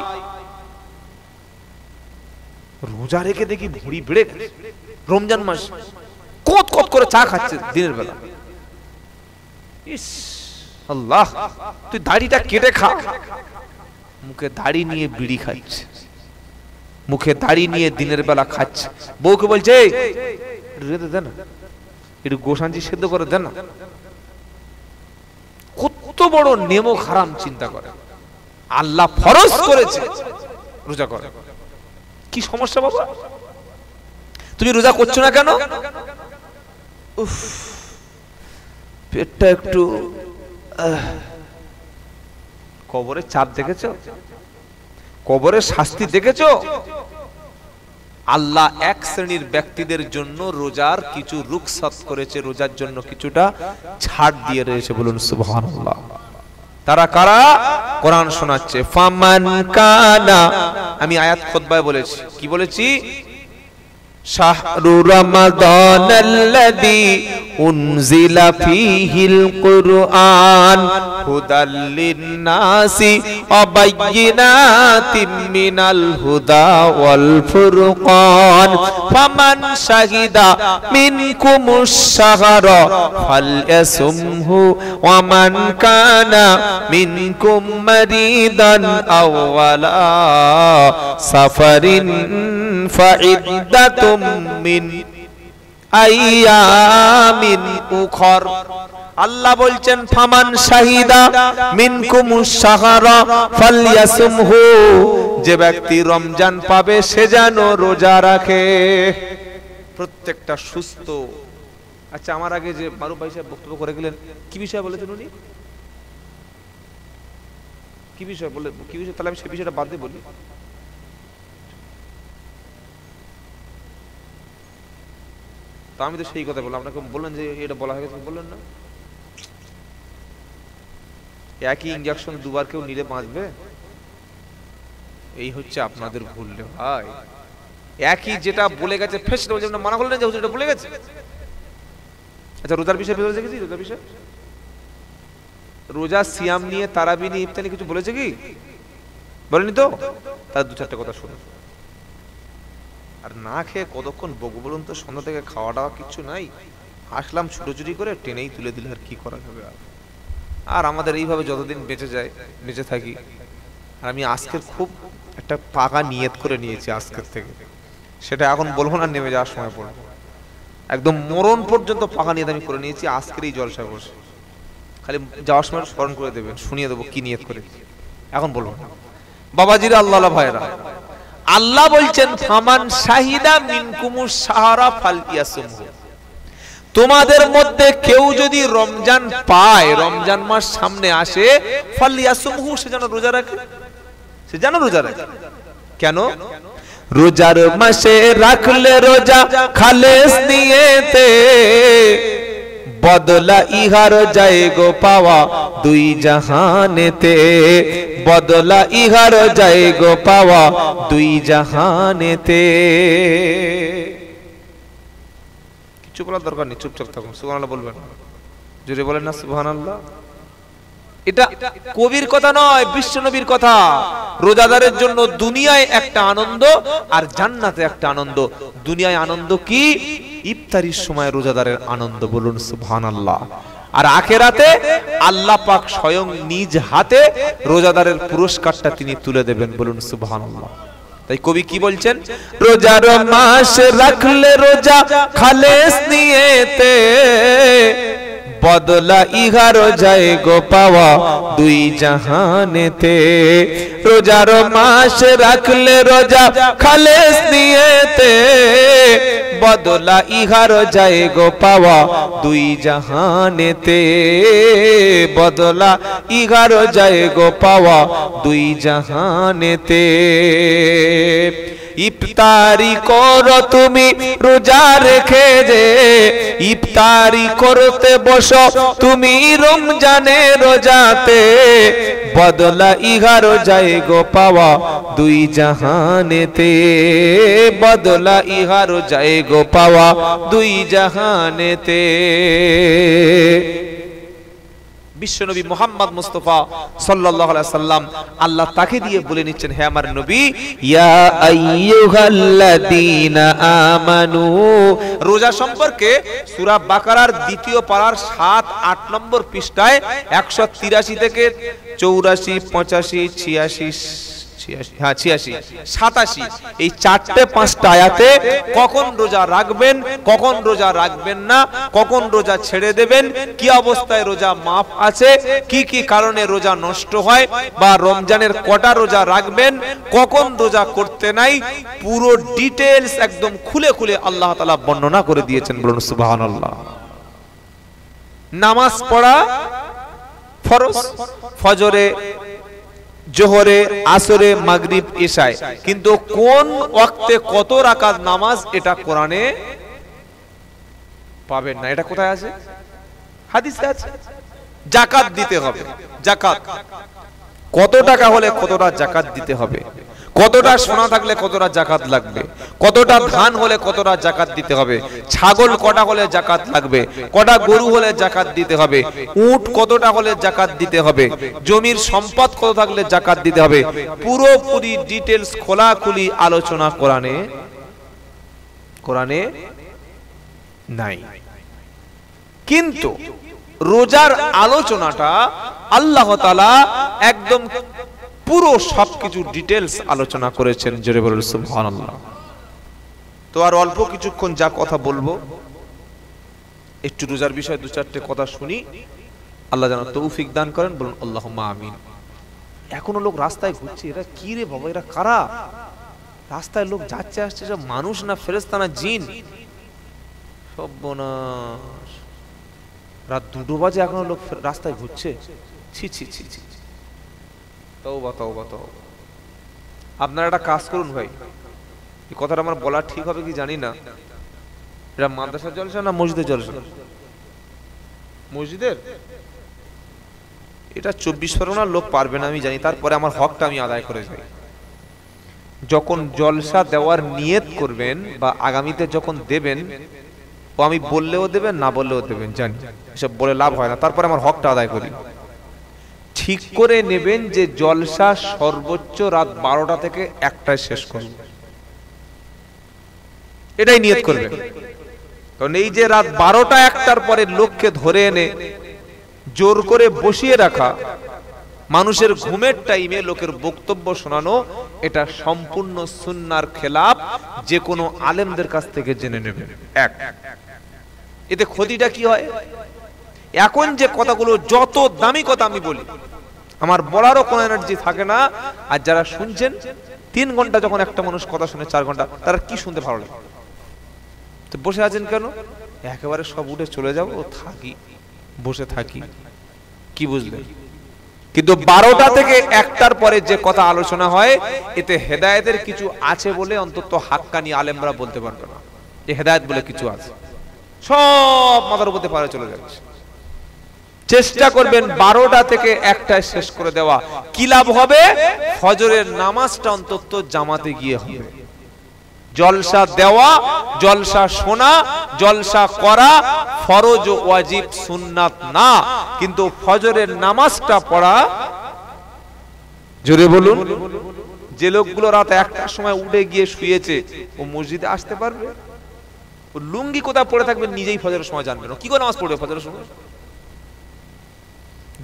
রোজা রেখে দেখি ভুঁড়ি বেড়ে গেছে। রমজান মাস কত কত করে চা খাচ্ছে দিনের বেলা। ইস আল্লাহ, তুই দাড়িটা কেটে খা। মুখে দাড়ি নিয়ে বিড়ি খাচ্ছে, মুখে দাড়ি নিয়ে দিনের বেলা খাচ্ছে। বউকে বলছে দে না, একটু গোসাঞ্জি সেদ্ধ করে দেন না। কত বড় নেমক হারাম চিন্তা করে। আল্লাহ ফরজ করেছে রোজা করে। কি সমস্যা বাবা? তুমি রোজা করছো না কেন? উফ, পেটটা একটু। কবরের চাপ দেখেছো? কবরের শাস্তি দেখেছো? আল্লাহ এক শ্রেণীর ব্যক্তিদের জন্য রোজার কিছু রুখসাত করেছে, রোজার জন্য কিছুটা ছাড় দিয়ে রয়েছে। বলুন সুবহানাল্লাহ। তারা কারা? কোরআন শোনাচ্ছে। ফামান কানা, আমি আয়াত খুতবায় বলেছি, কি বলেছি? শাহরু রমাদানাল্লাযী উনজিলা ফীহিল কুরআন হুদাল লিন-নাসি ওয়া বায়্যিনাতিম মিনাল হুদা ওয়াল ফুরকান ফামান শাহিদা মিনকুমুশ শাহরা ফালইয়াসুমহু ওয়া মান কানা মিনকুম মারিদান আও আলা সাফারিন ফাইদ্দাতুম মিন আইয়ামিন উখর। আল্লাহ বলছেন ফামান শাহিদা মিনকুমুশ শাহরা ফালইয়াসুমহু, যে ব্যক্তি রমজান পাবে সে যেন রোজা রাখে। প্রত্যেকটা সুস্থ। আচ্ছা, আমার আগে যে মারুফ ভাই সাহেব বক্তব্য করে গেলেন, কি বিষয় বলেছেন উনি? কি বিষয় বলে, কি বিষয়? তাহলে আমি সেই বিষয়টা বাদ দিয়ে বলি। তো আমি তো সেই কথা বললাম, আপনাকে বললেন যে এটা বলা হয়ে গেছে, বললেন না? একই ইনজেকশন দুবার কেউ নিলে বাঁচবে? এই হচ্ছে আপনাদের ভুল রে ভাই। একই যেটা বলে গেছে ফেস মানা করলেন যে হুজুর বলে গেছে। আচ্ছা, রোজার বিষয়ে বলেছে কি? রোজার বিষয়, রোজা সিয়াম নিয়ে, তারাবি নিয়ে, ইফতার নিয়ে কিছু বলেছে কি? বলেনি তো? তার দু চারটা কথা শুনুন। আর না খেয়ে কতক্ষণ বকবো বলুন তো? সন্ধ্যা থেকে খাওয়া দাওয়া কিছু নাই, আসলাম ছুটোছুটি করে, টেনেই তুলে দিলে আর কি করা যাবে? আর আমাদের এইভাবে যতদিন বেঁচে যায়, বেঁচে থাকি। আর আমি আজকের খুব একটা পাকা নিয়ত করে নিয়েছি আজকের থেকে, সেটা এখন বলবো না, নেমে যাওয়ার সময় পড়বো। একদম মরণ পর্যন্ত পাকা নিয়ত আমি করে নিয়েছি আজকের এই জলসায় বসে। খালি যাওয়ার সময় স্মরণ করে দেবেন, শুনিয়ে দেবো কি নিয়ত করে, এখন বলবো না। বাবাজিরা, আল্লাহ ভাইরা, আল্লাহ বলছেন ফামান শাহিদা মিনকুমুশ শাহরা ফালইয়াসুমহু, তোমাদের মধ্যে কেউ যদি রমজান পায়, রমজান মাস সামনে আসে, ফালইয়াসুমহু, সে যেন রোজা রাখে, সে যেন রোজা রাখে। কেন? রোজার মাসে রাখলে রোজা খালেস নিয়েতে, বদলা ইহার যায় গো পাওয়া দুই জাহানেতে, বদলা ইহার যায় গো পাওয়া দুই জাহানেতে। কিছু বলার দরকার নেই, চুপচাপ থাকুন, সুবহানাল্লাহ বলবেন, জোরে বলেন না সুবহানাল্লাহ। এটা কবির কথা নয়, বিশ্বনবীর কথা। রোজাদারের জন্য দুনিয়ায় একটা আনন্দ আর জান্নাতে একটা আনন্দ। দুনিয়ায় আনন্দ কি? ইফতারির সময় রোজাদারের আনন্দ, বলুন সুবহানাল্লাহ। আর আখিরাতে আল্লাহ পাক স্বয়ং নিজ হাতে রোজাদারের পুরস্কারটা তিনি তুলে দেবেন, বলুন সুবহানাল্লাহ। তাই কবি কি বলছেন? রোজার মাস রাখলে রোজা খালেস নিয়েতে, বদলা ইহার যায় গো পাওয়া দুই জাহানেতে। রোজার মাস রাখলে রোজা খালেস নিয়েতে, বদলা ইহার যায় গো পাওয়া দুই জাহানেতে, বদলা ইহার যায় গো পাওয়া দুই জাহানেতে। ইফতারি করো তুমি রোজা রেখে যে, ইফতারি করতে বসো তুমি রমজানে রোজাতে, বদলা ইহার যায় গো পাওয়া দুই জাহানেতে, বদলা ইহার যায় গো পাওয়া দুই জাহানেতে। বিশ্বনবী মুহাম্মদ মুস্তাফা সাল্লাল্লাহু আলাইহি সাল্লাম, আল্লাহ তাকে দিয়ে বলে নিচ্ছেন, হে আমার নবী, ইয়া আইয়ুহাল্লাযীনা আমানু। রোজা সম্পর্কে সূরা বাকারার দ্বিতীয় পারার 7-8 নম্বর পৃষ্ঠায় 183 থেকে 84, 85, 86, 87 এই 4-5টা আয়াতে কখন রোজা রাখবেন, কখন রোজা রাখবেন না, কখন রোজা ছেড়ে দেবেন, কি অবস্থায় রোজা মাফ আছে, কি কি কারণে রোজা নষ্ট হয়, বা রমজানের কটা রোজা রাখবেন, কখন রোজা করতে নাই, পুরো ডিটেইলস একদম খুলে খুলে আল্লাহ তাআলা বর্ণনা করে দিয়েছেন, বলুন সুবহানাল্লাহ। নামাজ পড়া ফরজ, ফজরে, জোহরে, আসরে, মাগরিব, ইশায়, কিন্তু কোন ওয়াক্তে কত রাকাত নামাজ এটা কোরআনে পাবেন না। এটা কোথায় আছে? হাদিসে আছে। যাকাত দিতে হবে, যাকাত কত টাকা হলে কতটা যাকাত দিতে হবে, কতটা সোনা থাকলে কতটা যাকাত লাগবে, কতটা ধান হলে কতটা যাকাত দিতে হবে, ছাগল কটা হলে যাকাত লাগবে, কটা গরু হলে যাকাত দিতে হবে, উট কতটা হলে যাকাত দিতে হবে, জমির সম্পদ কত থাকলে যাকাত দিতে হবে, পুরোপুরি ডিটেইলস খোলাখুলি আলোচনা কোরআনে নাই। কিন্তু রোজার আলোচনাটা আল্লাহ তাআলা একদম পুরো সবকিছু ডিটেইলস আলোচনা করেছেন, জোরে বলুন সুবহানাল্লাহ। তো আর অল্প কিছুক্ষণ যা কথা বলবো, একটু রোজার বিষয়ে 2-4টে কথা শুনি, আল্লাহ যেন তৌফিক দান করেন, বলুন আল্লাহুম্মা আমিন। এখনো লোক রাস্তায় ঘুরছে, এরা কি রে বাবা, এরা কারা? রাস্তায় লোক যাচ্ছে আসছে, মানুষ না ফেরেশতা না জিন? সর্বনাশ, রাত 2টো বাজে এখনো লোক রাস্তায় ঘুরছে। ছি ছি ছি ছি, তওবা তওবা তওবা। আপনারা একটা কাজ করুন ভাই, এই কথাটা আমার বলা ঠিক হবে কি জানি না, এটা মাদ্রাসার জলসা না মসজিদের জলসা? মসজিদের। এটা 24 পরগনার লোক পারবে না আমি জানি, তারপরে আমার হকটা আমি আদায় করে যাই। যখন জলসা দেওয়ার নিয়ত করবেন বা আগামীতে যখন দেবেন, ও আমি বললেও দেবেন না বললেও দেবেন জানি, এসব বলে লাভ হয় না, তারপরে আমার হকটা আদায় করি। ঠিক করে নেবেন যে জলসা সর্বোচ্চ রাত 12টা থেকে 1টায় শেষ করব, এটাই নিয়ত করবেন। কারণ এই যে রাত 12টা 1টার পরে লোককে ধরে এনে জোর করে বসিয়ে রাখা, মানুষের ঘুমের টাইমে লোকের বক্তব্য শোনানো, এটা সম্পূর্ণ সুন্নাহর খেলাফ। যে কোনো আলেমদের কাছ থেকে জেনে নেবেন। এক, এতে ক্ষতিটা কি হয়? এখন যে কথাগুলো যত দামি কথা আমি বলি, আমার বলারও কোনো এনার্জি থাকে না। আর যারা শুনছেন 3 ঘন্টা যখন একটা মানুষ কথা শুনে 4 ঘন্টা, তারা কি শুনতে ভালো লাগে? তো বসে আছেন কেন? একেবারে সব উঠে চলে যাবো, থাকি, বসে থাকি, কি বুঝলেন? কিন্তু 12টা থেকে 1টার পরে যে কথা আলোচনা হয়, এতে হেদায়েতের কিছু আছে বলে অন্তত হাক্কানি আলেমরা বলতে পারবে না যে হেদায়েত বলে কিছু আছে। সব মাথার উপর পারে চলে যাচ্ছে। চেষ্টা করবেন 12টা থেকে 1টায় শেষ করে দেওয়া। কি লাভ হবে? ফজরের নামাজটা অন্তত জামাতে গিয়ে হবে। জলসা দেওয়া, জলসা শোনা, জলসা করা ফরজ ও ওয়াজিব, সুন্নাত না। কিন্তু ফজরের নামাজটা পড়া, জোরে বলুন, যে লোকগুলো রাত 1টার সময় উঠে গিয়ে শুয়েছে, ও মসজিদে আসতে পারবে? ও লুঙ্গি কোথায় পড়ে থাকবে নিজেই ফজরের সময় জানবে না, কি করে নামাজ পড়বে ফজরের সময়?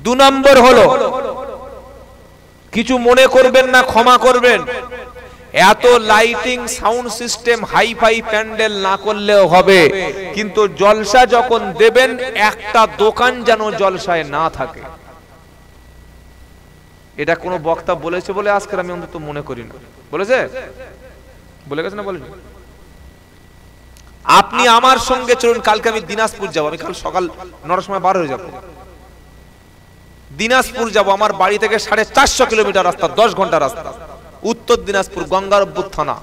2 নম্বর হলো, কিছু মনে করবেন না, ক্ষমা করবেন, এত lighting sound system hi fi pandal না করলেও হবে, কিন্তু জলসা যখন দেবেন একটা দোকান যেন জলসায় না থাকে। এটা কোনো বক্তা বলেছে বলে আজকে আমি অন্তত মনে করি না। বলেছে? বলে গেছে না বলেনি? আপনি আমার সঙ্গে চলুন, কালকে আমি দিনাজপুর যাব, আমি কাল সকাল 9টার সময় বার হয়ে যাব। দিনাজপুর যাব, আমার বাড়ি থেকে 450 কিলোমিটার রাস্তা, 10 ঘন্টা রাস্তা। উত্তর দিনাজপুর, গঙ্গারপুর থানা।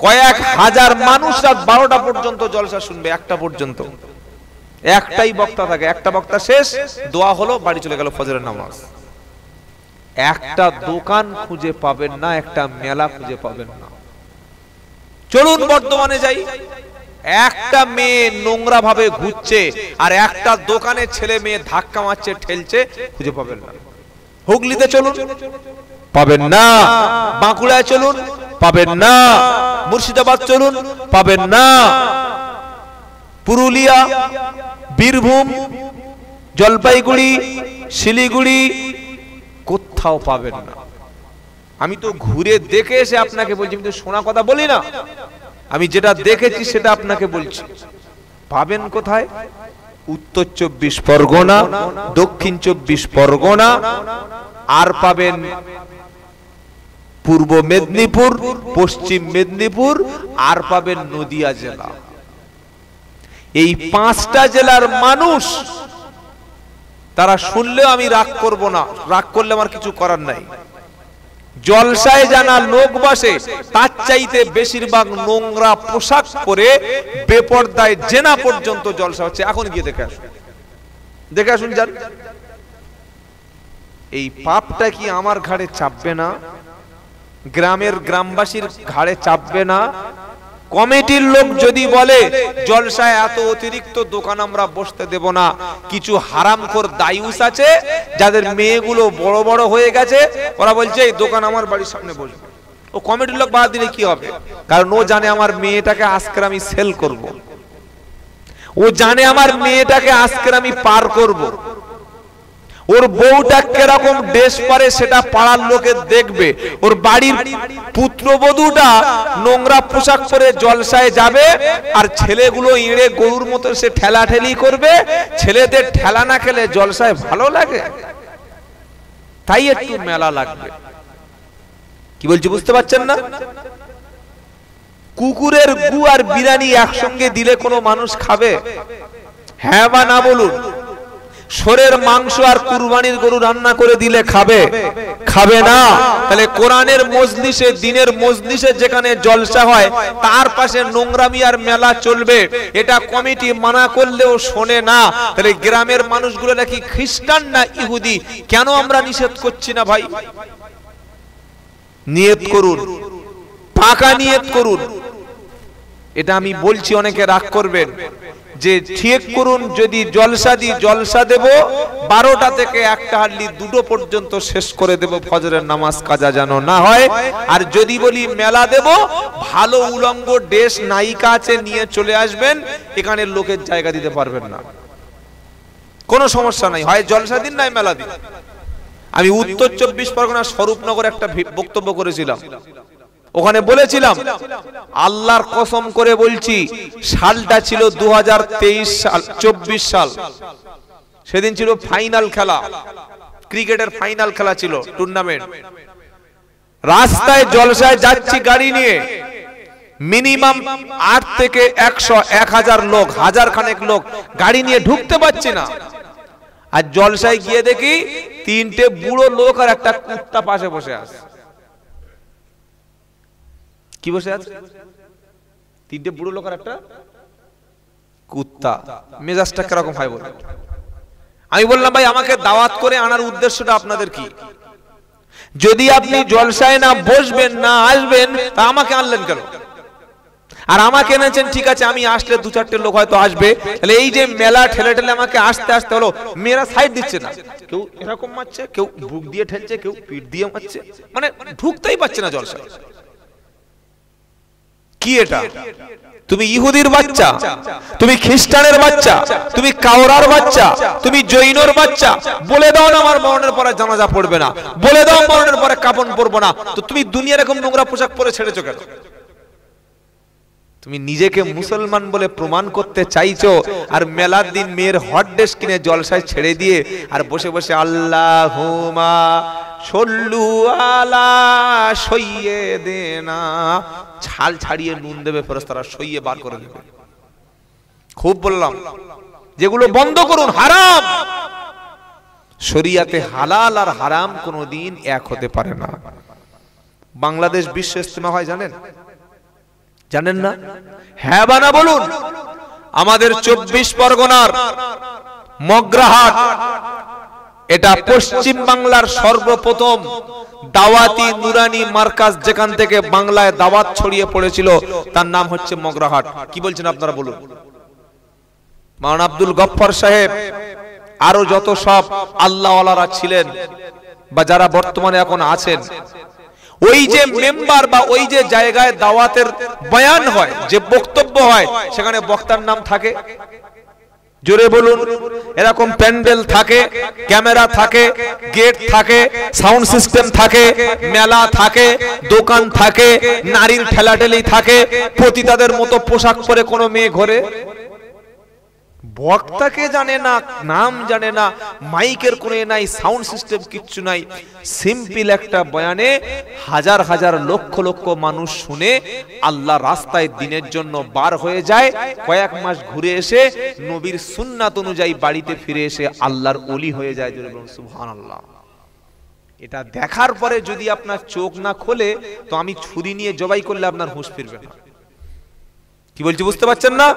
কয়েক হাজার মানুষ রাত 12টা পর্যন্ত জলসা শুনবে, 1টা পর্যন্ত। একটাই বক্তা থাকে, একটা বক্তা শেষ, দোয়া হলো, বাড়ি চলে গেল, ফজরের নামাজ। একটা দোকান খুঁজে পাবেন না, একটা মেলা খুঁজে পাবেন না। চলুন বর্ধমানে যাই, একটা মেয়ে নোংরা ভাবে ঘুরছে, আর একটা দোকানে ছেলে মেয়ে ধাক্কা মারছে, ঠেলছে, খুঁজে পাবেন না। হুগলিতে চলুন, পাবেন না। বাঁকুড়ায় চলুন, পাবেন না। মুর্শিদাবাদ চলুন, পাবেন না। পুরুলিয়া, বীরভূম, জলপাইগুড়ি, শিলিগুড়ি, কোথাও পাবেন না। আমি তো ঘুরে দেখে এসে আপনাকে বলছি, কিন্তু শোনা কথা বলি না, আমি যেটা দেখেছি সেটা আপনাকে বলছি। পাবেন কোথায়? উত্তর 24 পরগনা, দক্ষিণ 24 পরগনা, আর পাবেন পূর্ব মেদিনীপুর, পশ্চিম মেদিনীপুর, আর পাবেন নদিয়া জেলা। এই 5টা জেলার মানুষ, তারা শুনলেও আমি রাগ করব না, রাগ করলে আমার কিছু করার নাই। জলসায় জানা লোক বসে, তার চাইতে বেশিরভাগ নোংরা পোশাক পরে বেপরদায় জেনা পর্যন্ত জলসা হচ্ছে। এখন গিয়ে দেখে আসুন, দেখে আসুন যান। এই পাপটা কি আমার ঘাড়ে চাপবে না? গ্রামের গ্রামবাসীর ঘাড়ে চাপবে না? কমিটির লোক যদি বলে জলসায় এত অতিরিক্ত দোকান আমরা বসতে দেব না, কিছু হারামখোর দায়ুস আছে যাদের মেয়েগুলো বড় বড় হয়ে গেছে, ওরা বলছে এই দোকান আমার বাড়ির সামনে বসবে, ও কমিটির লোক বাদ দিলে কি হবে? কারণ ও জানে আমার মেয়েটাকে আজকে আমি সেল করব, ও জানে আমার মেয়েটাকে আজকে আমি পার করব, ওর বউটা কিরকম ড্রেস পরে সেটা পাড়ার লোকে দেখবে, ওর বাড়ির পুত্রবধূটা নোংরা পোশাক পরে জলসায় যাবে, আর ছেলেগুলো ইঁড়ে গরুর মতো সে ঠেলাঠেলি করবে। ছেলেদের ঠেলা না খেলে জলসায় ভালো লাগে? তাই একটু মেলা লাগবে। কি বলছি বুঝতে পারছেন না? কুকুরের গু আর বিরিয়ানি একসঙ্গে দিলে কোনো মানুষ খাবে? হ্যাঁ বা না বলুন। শোরের মাংস আর কুরবানির গরু রান্না করে দিলে খাবে? খাবে না। তাহলে কোরআনের মজলিসে, দিনের মজলিসে যেখানে জলসা হয় তার পাশে নোংরামি আর মেলা চলবে, এটা কমিটি মানা করলেও শোনে না। তাহলে গ্রামের মানুষগুলো নাকি খ্রিস্টান না ইহুদি, কেন আমরা নিষেধ করছি না ভাই? নিয়ত করুন, পাকা নিয়ত করুন। এটা আমি বলছি, অনেকে রাগ করবেন যে ঠিক করুন, যদি জলসা দি জলসা দেব 12টা থেকে 1টা হাডলি 2টো পর্যন্ত শেষ করে দেব, ফজরের নামাজ কাজা যেন না হয়। আর যদি বলি মেলা দেব, ভালো উলঙ্গ ড্রেস নায়িকা আছে নিয়ে চলে আসবেন, এখানে লোকের জায়গা দিতে পারবেন না, কোনো সমস্যা নাই, হয় জলসা দিন নাই মেলা দিন। আমি উত্তর 24 পরগনার স্বরূপনগর একটা বক্তব্য করেছিলাম, ওখানে বলেছিলাম আল্লাহর কসম করে বলছি, সালটা ছিল 2023 সাল, 24 সাল। সেদিন ছিল ফাইনাল খেলা, ক্রিকেটের ফাইনাল খেলা ছিল, টুর্নামেন্ট। রাস্তায় জলসায় যাচ্ছি গাড়ি নিয়ে, মিনিমাম 8 থেকে 100, 1000 লোক, হাজার খানেক লোক গাড়ি নিয়ে ঢুকতে পারছি না। আর জলসায় গিয়ে দেখি 3টে বুড়ো লোক আর একটা কুত্তা পাশে বসে আছে। কি বসে আছে? 3টে বুড়ো লোক আর একটা কুত্তা। মেজাজটা কিরকম হয় বলে? আমি বললাম ভাই, আমাকে দাওয়াত করে আনার উদ্দেশ্যটা আপনাদের কি? যদি আপনি জলসায় না বসবেন, না আসবেন, তা আমাকে আনলেন কেন? আর আমাকে এনেছেন ঠিক আছে, আমি আসলে 2-4টে লোক হয়তো আসবে। তাহলে এই যে মেলা ঠেলে ঠেলে আমাকে আসতে আসতে হলো, মেয়েরা সাইড দিচ্ছে না, কেউ এরকম মারছে, কেউ বুক দিয়ে ঠেলছে, কেউ পিঠ দিয়ে মারছে, মানে ঢুকতেই পারছে না জলসায়। কি এটা? তুমি ইহুদির বাচ্চা, তুমি খ্রিস্টানের বাচ্চা, তুমি কাওরার বাচ্চা, তুমি জৈনর বাচ্চা, বলে দাও না আমার মরণের পরে জানাজা পড়বে না, বলে দাও মরণের পরে কাফন পরবো না, তো তুমি দুনিয়ার এরকম নোংরা পোশাক পরে ছেড়েছো কেন? তুমি নিজেকে মুসলমান বলে প্রমাণ করতে চাইছো, আর মেলার দিন মেয়ের হট ড্রেস কিনে জলসায় ছেড়ে দিয়ে আর বসে বসে আল্লাহুম্মা সল্লু আলা সাইয়্যিদিনা, ছাল ছাড়িয়ে নুন দেবে ফেরেশতারা, সইয়ে বার করে দেবে। খুব বললাম, যেগুলো বন্ধ করুন, হারাম। শরিয়াতে হালাল আর হারাম কোনোদিন এক হতে পারে না। বাংলাদেশ বিশ্ব ইজতেমা হয় জানেন? জানেন না? হ্যাঁ বা না বলুন। আমাদের 24 পরগনার মগরাহাট, এটা পশ্চিম বাংলার সর্বপ্রথম দাওয়াতি নুরানি মার্কাজ, যেখান থেকে বাংলায় দাওয়াত ছড়িয়ে পড়েছিল, তার নাম হচ্ছে মগরাহাট। কি বলছেন আপনারা বলুন? মাওলানা আব্দুল গফফার সাহেব, আরো যত সব আল্লাহওয়ালারা ছিলেন বা যারা বর্তমানে এখন আছেন, ওই যে মেম্বার বা ওই যে জায়গায় দাওয়াতের বয়ান হয়, যে বক্তব্য হয়, সেখানে বক্তার নাম থাকে? জোরে বলুন। এরকম প্যান্ডেল থাকে, ক্যামেরা থাকে, গেট থাকে, সাউন্ড সিস্টেম থাকে, মেলা থাকে, দোকান থাকে, নারীর ঠেলাঠেলি থাকে, পতিতাদের মতো পোশাক পরে কোনো মেয়ে ঘরে, বক্তাকে জানে না, নাম জানে না, মাইকের কোনো নাই, সাউন্ড সিস্টেম কিচ্ছু নাই, সিম্পল একটা বয়ানে হাজার হাজার লক্ষ লক্ষ মানুষ শুনে আল্লাহ রাস্তায় দিনের জন্য বার হয়ে যায়, কয়েক মাস ঘুরে এসে নবীর সুন্নাত অনুযায়ী বাড়িতে ফিরে এসে আল্লাহর ওলি হয়ে যায়। সুবহানাল্লাহ। এটা দেখার পরে যদি আপনার চোখ না খোলে, তো আমি ছুরি নিয়ে জবাই করলে আপনার হুঁশ ফিরবে না। কি বলছি বুঝতে পারছেন না?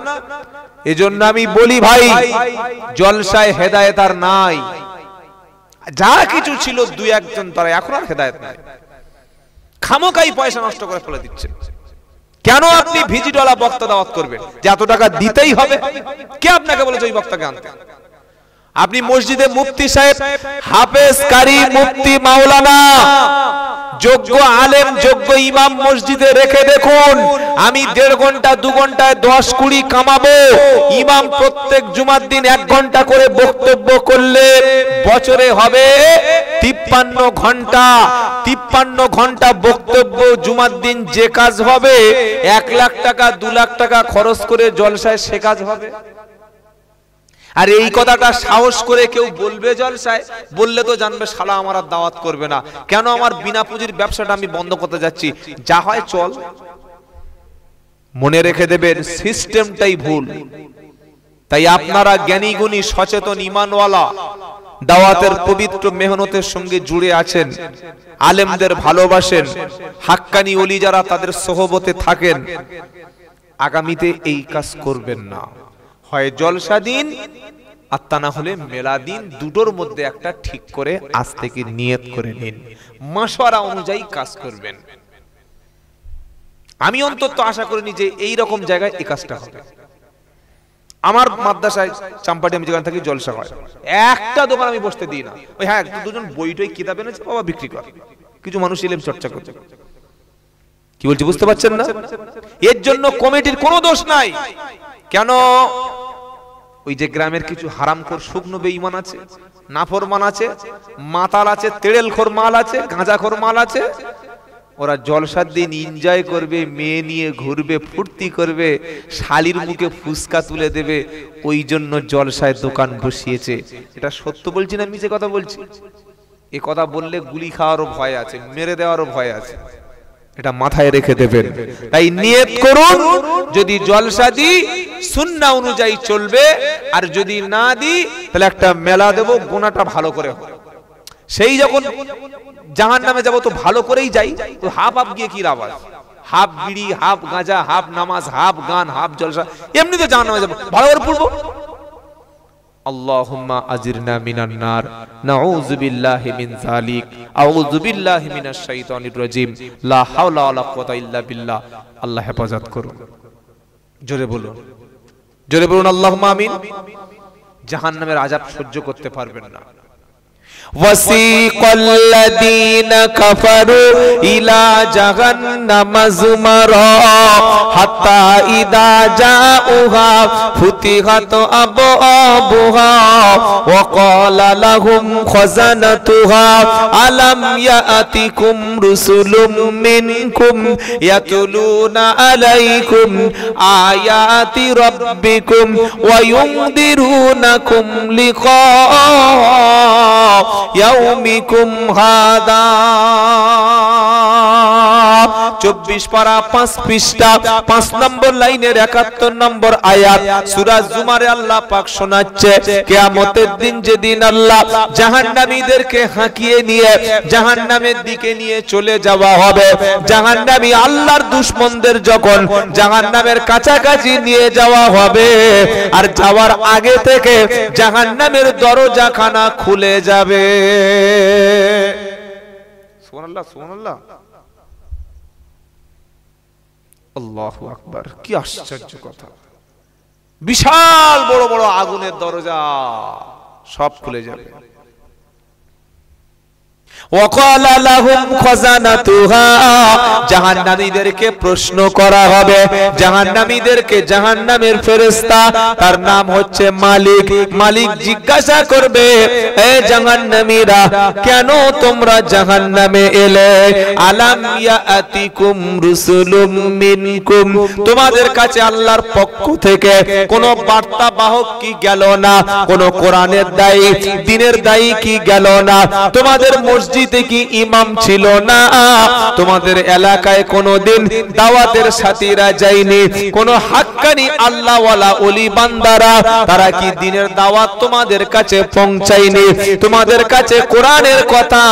এজন্য আমি বলি ভাই, জলসায় হেদায়েত আর নাই। যা কিছু ছিল 2-1 তারা, এখন আর হেদায়েত নাই। খামোকাই পয়সা নষ্ট করে ফেলে দিচ্ছেন। কেন আপনি ভিজিটওয়ালা বক্তা দাওয়াত করবেন যে এত টাকা দিতেই হবে? কে আপনাকে বলেছে ওই বক্তাকে আনতে? আপনি মসজিদে মুফতি সাহেব, হাফেজ, কারি, মুফতি, মাওলানা, যোগ্য আলেম, যোগ্য ইমাম মসজিদে রেখে দেখুন, আমি 1.5 ঘন্টা 2 ঘন্টায় 10-20 কামাবো। ইমাম প্রত্যেক জুমার দিন 1 ঘন্টা করে বক্তব্য করলে বছরে হবে 53 ঘন্টা। 53 ঘন্টা বক্তব্য জুমার দিন যে কাজ হবে, 1 লাখ টাকা 2 লাখ টাকা খরচ করে জলসায় সে কাজ হবে। আর এই কথাটা সাহস করে কেউ বলবে জলসায়, বললে তো জানবে শালা আমার আর দাওয়াত করবে না। কেন? আমার বিনা পুঁজির ব্যবসাটা আমি বন্ধ করতে যাচ্ছি, যা হয় চল। মনে রেখে দেবেন সিস্টেমটাই ভুল। তাই আপনারা জ্ঞানী গুণী সচেতন ঈমানওয়ালা দাওয়াতের পবিত্র মেহনতের সঙ্গে জুড়ে আছেন, আলেমদের ভালোবাসেন, হাক্কানি ওলি যারা তাদের সোহবতে থাকেন, আগামীতে এই কাজ করবেন না। হয় জলসা দিন আর তা না হলে মেলা দিন, দুটোর মধ্যে একটা ঠিক করে আজ থেকে নিয়ত করে নিন, মাশওয়ারা অনুযায়ী কাজ করবেন। আমি অন্তত আশা করিনি যে এই রকম জায়গায় এই কাজটা হবে। আমার মাদ্রাসায় চাম্পাটি আমি যেখানে থাকি জলসা হয়, একটা দোকান আমি বসতে দিই না। ওই হ্যাঁ দুজন বইটই কিতাব এনেছে বাবা বিক্রি করে, কিছু মানুষ ইলম চর্চা করছে। কি বলছি বুঝতে পারছেন না? এর জন্য কমিটির কোনো দোষ নাই। কেন? ওই যে গ্রামের কিছু হারামখোর শুকনো বেঈমান আছে, নাফরমান আছে, মাতাল আছে, তেড়েলখোর মাল আছে, গাঁজাখোর মাল আছে, ওরা জলসার দিন এনজয় করবে, মেয়ে নিয়ে ঘুরবে, ফুর্তি করবে, শালির মুখে ফুসকা তুলে দেবে, ওই জন্য জলসায় দোকান বসিয়েছে। এটা সত্য বলছি না মিছে কথা বলছি? এ কথা বললে গুলি খাওয়ারও ভয় আছে, মেরে দেওয়ারও ভয় আছে, এটা মাথায় রেখে দেবেন। তাই নিয়ত করুন, যদি জলসা দিই সুন্নাহ অনুযায়ী চলবে, আর যদি না দিই তাহলে একটা মেলা দেব, গোনাটা ভালো করে হবে। সেই যখন জাহান্নামে যাব তো ভালো করেই যাই, তো হাফ হাফ গিয়ে কি লাভ আছে? হাফ বিড়ি, হাফ গাঁজা, হাফ নামাজ, হাফ গান, হাফ জলসা, এমনি তো জাহান্নামে যাব, ভালো করে পড়বো। আল্লাহুম্মা আজিরনা মিনান নার, নাউযু বিল্লাহি মিন যালিক, আউযু বিল্লাহি মিনাশ শাইতানির রাজিম, লা হাওলা ওয়ালা কুওয়াতা ইল্লা বিল্লাহ। আল্লাহ হেফাজত করুন। জোরে বলুন, জোরে বলুন আল্লাহুম্মা আমিন। জাহান্নামের আযাব সহ্য করতে পারবেন না। وسيق الذين كفروا إلى جهنم زمرا حتى إذا جاءوها فتحت أبوابها وقال لهم خزنتها ألم يأتكم رسل منكم يتلون عليكم آيات ربكم وينذرونكم لقاء ইয়াউমিকুম হাদা। 24 পারা 5 পৃষ্ঠা 5 নম্বর লাইনের 71 নম্বর আয়াত সূরা জুমারে আল্লাহ পাক শোনাচ্ছে, কিয়ামতের দিন যেদিন আল্লাহ জাহান্নামীদেরকে হাঁকিয়ে নিয়ে জাহান্নামের দিকে নিয়ে চলে যাওয়া হবে, জাহান্নামী আল্লাহর দুশমনদের যখন জাহান্নামের কাছাকাছি নিয়ে যাওয়া হবে, আর যাওয়ার আগে থেকে জাহান্নামের দরজাখানা খুলে যাবে। সুবহানাল্লাহ, সুবহানাল্লাহ, আল্লাহু আকবার। কি আশ্চর্য কথা! বিশাল বড় বড় আগুনের দরজা সব খুলে যাবে। وقال لهم خزنتها, জাহান্নামীদেরকে প্রশ্ন করা হবে, জাহান্নামীদেরকে জাহান্নামের ফেরেশতা, তার নাম হচ্ছে মালিক, মালিক জিজ্ঞাসা করবে, এ জাহান্নামীরা কেন তোমরা জাহান্নামে এলে? আলাম ইয়াতিকুম রুসুলুম মিনকুম, তোমাদের কাছে আল্লাহর পক্ষ থেকে কোন বার্তা বাহক কি গেল না? কোন কোরআনের দায়ী, দ্বীনের দায়ী কি গেল না? তোমাদের মসজিদে কি ইমাম ছিল না? তোমাদের এলাকায় কোনদিন দাওয়াতের সাথীরা যায়নি? কোন হাক্কানি আল্লাহওয়ালা ওলি বান্দারা তারা কি দ্বীনের দাওয়াত তোমাদের কাছে পৌঁছায়নি? তোমাদের কাছে কোরআনের কথা,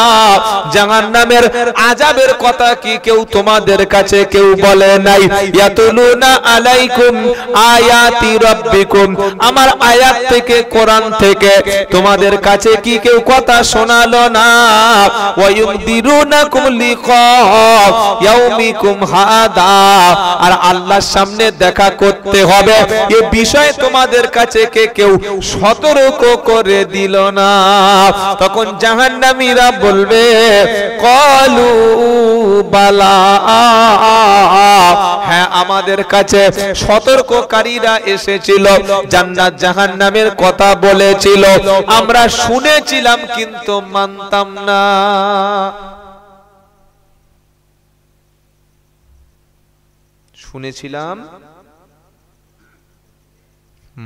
জাহান্নামের আযাবের কথা কি কেউ তোমাদের কাছে কেউ বলে নাই? ইয়াতুলুনা আলাইকুম আয়াতি রাব্বিকুম, আমার আয়াত থেকে কোরআন থেকে তোমাদের কাছে কি কেউ কথা শোনালো না? ওয়ায়ুনদিরুনাকুম লিকা ইয়াউমিকুম হাদা, আর আল্লাহর সামনে দেখা করতে হবে এই বিষয়ে তোমাদের কাছে কে কেউ সতর্ক করে দিল না? তখন জাহান্নামীরা বলবে, ক্বালু বালা, হ্যাঁ আমাদের কাছে সতর্ককারীরা এসেছিল, জান্নাত জাহান্নামের কথা বলেছিল, আমরা শুনেছিলাম কিন্তু মানতাম না। শুনেছিলাম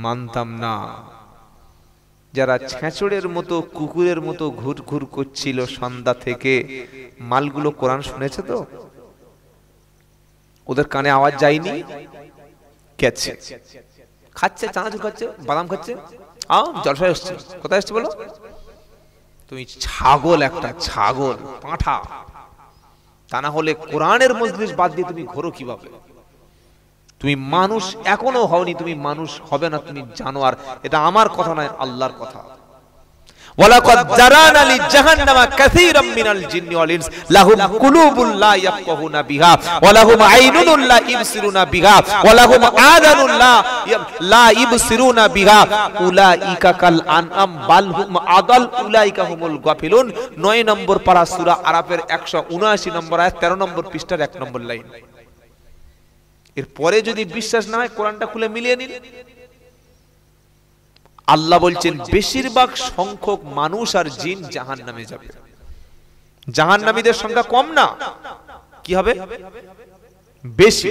মানতাম না। যারা ছেঁচড়ের মতো কুকুরের মতো ঘুর ঘুর করছিল সন্ধ্যা থেকে, মালগুলো কোরআন শুনেছে তো? ওদের কানে আওয়াজ যায়নি? গেছে, খাচ্ছে, চানাচুর খাচ্ছে, বাদাম খাচ্ছে, জলসায় এসছে। কোথায় এসছে বলো? তুমি ছাগল, একটা ছাগল, পাঁঠা। তা না হলে কোরআনের মজলিস বাদ দিয়ে তুমি ঘোরো কিভাবে? তুমি মানুষ এখনো হওনি, তুমি মানুষ হবে না, তুমি জানোয়ার। এটা আমার কথা নয়, আল্লাহর কথা। ওয়ালাকাদ জারানা লিজাহান্নামা কাসীরাম মিনাল জিন্নি ওয়াল ইনস লাহুম কুলুবুন লা ইয়াফকাহুনা বিহা ওয়া লাহুম আইনুন লা ইবসিরুনা বিহা ওয়া লাহুম আযানুন লা ইবসিরুনা বিহা উলাইকা কাল আনআম বাল হুম আদাল উলাইকা হুমুল গাফিলুন। 9 নম্বর পারা সূরা আরাফের 179 নম্বর আয়াত 13 নম্বর পৃষ্ঠার 1 নম্বর লাইন। এরপরে যদি বিশ্বাস না হয় কোরআনটা খুলে মিলিয়ে নিন। আল্লাহ বলছেন বেশিরভাগ সংখ্যক মানুষ আর জিন জাহান্নামে যাবে। জাহান্নামীদের সংখ্যা কম না, কি হবে? বেশি।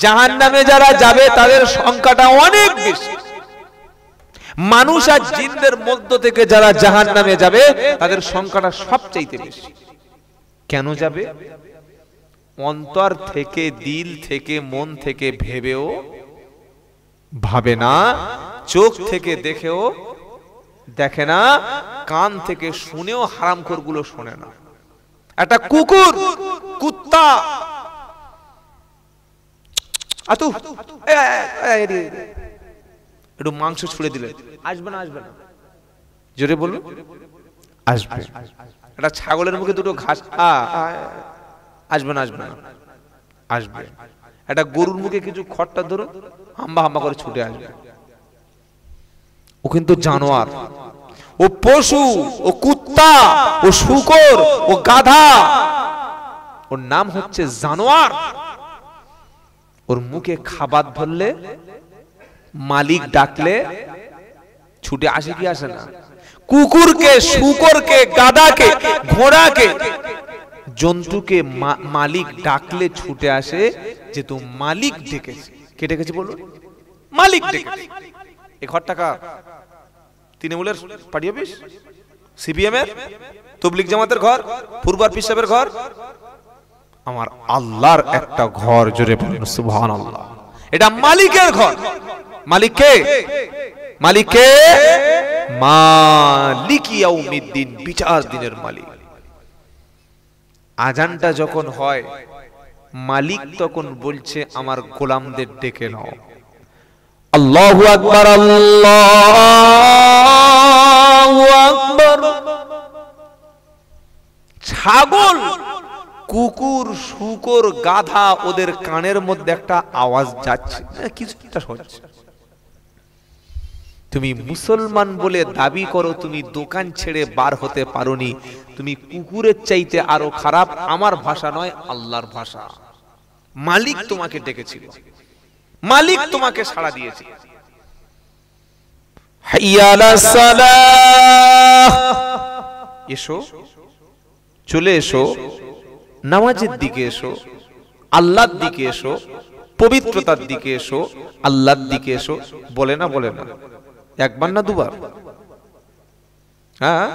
জাহান্নামে যারা যাবে তাদের সংখ্যাটা অনেক বেশি। মানুষ আর জিনদের মধ্য থেকে যারা জাহান্নামে যাবে তাদের সংখ্যাটা সবচাইতে বেশি। কেন যাবে? অন্তর থেকে, দিল থেকে, মন থেকে ভেবেও ভাবে না, চোখ থেকে দেখেও দেখে না, কান থেকে শুনেও হারামখোরগুলো শোনে না। একটা কুকুর, কুত্তা, একটু মাংস ছুড়ে দিলে আসবে না? আসবে না? জোরে বলুন, আসবে। একটা ছাগলের মুখে দুটো ঘাস, আসবে না? আসবে না? আসবে। একটা গরুর মুখে কিছু খড়টা ধরো, হাম্বা হাম্বা করে ছুটে আসবে। ও কিন্তু জানোয়ার, ও পশু, ও কুত্তা, ও শূকর, ও গাধা, ওর নাম হচ্ছে জানোয়ার। ওর মুখে খাবার ধরলে, মালিক ডাকলে ছুটে আসে কি আসে না? কুকুরকে, শূকরকে, গাধাকে, ঘোড়াকে, জন্তুকে মালিক ডাকলে ছুটে আসে, যেহেতু মালিক ডেকেছে। কে ডেকেছে বলুন? মালিক ডেকেছে। এই ঘর টাকা তৃণমূলের পার্টি অফিস, সিপিএম এর, তবলিগ জামাতের ঘর, পূর্বার পীর সাহেবের ঘর? আমার আল্লাহর একটা ঘর। জোরে বলুন সুবহানাল্লাহ। এটা মালিকের ঘর। মালিক কে? মালিক কে? মালিক ইয়াউমিদ্দিন, বিচার দিনের মালিক। আজানটা যখন হয়, মালিক তখন বলছে আমার গোলামদের ডেকে নাও। আল্লাহু আকবার, আল্লাহু আকবার। ছাগল, কুকুর, শূকর, গাধা, ওদের কানের মধ্যে একটা আওয়াজ যাচ্ছে, কিছুটা হচ্ছে। তুমি মুসলমান বলে দাবি করো, তুমি দোকান ছেড়ে বার হতে পারোনি, তুমি কুকুরের চাইতে আরো খারাপ। আমার ভাষা নয়, আল্লাহর ভাষা। মালিক তোমাকে ডেকেছিল, মালিক তোমাকে সাড়া দিয়েছে। হাইয়া আলাস সালাহ, এসো, চলে এসো, নামাজের দিকে এসো, আল্লাহর দিকে এসো, পবিত্রতার দিকে এসো, আল্লাহর দিকে এসো। বলে না? বলে না? একবার না দুবার? হ্যাঁ,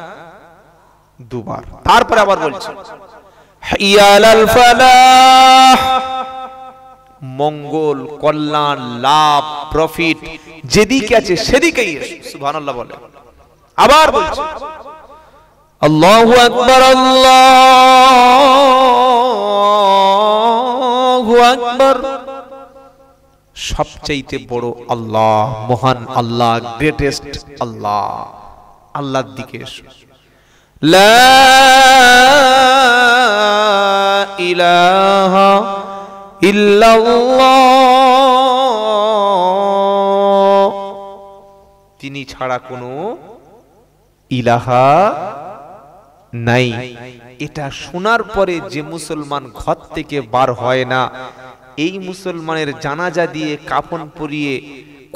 দুবার। তারপরে আবার বলছে হাইয়া আলাল ফালাহ, মঙ্গল, কল্যাণ, লাভ, প্রফিট যেদিকে আছে সেদিকেই এসো। সুবহানাল্লাহ বলে। আবার বলছে আল্লাহু আকবার, আল্লাহু আকবার। সবচাইতে বড় আল্লাহ, মহান আল্লাহ, গ্রেটেস্ট আল্লাহ। আল্লাহর দিকে এসো। লা ইলাহা ইল্লাল্লাহ, তিনি ছাড়া কোনো ইলাহা নাই। এটা শোনার পরে যে মুসলমান ঘর থেকে বার হয় না, এই মুসলমানের জানাজা দিয়ে কাফন পরিয়ে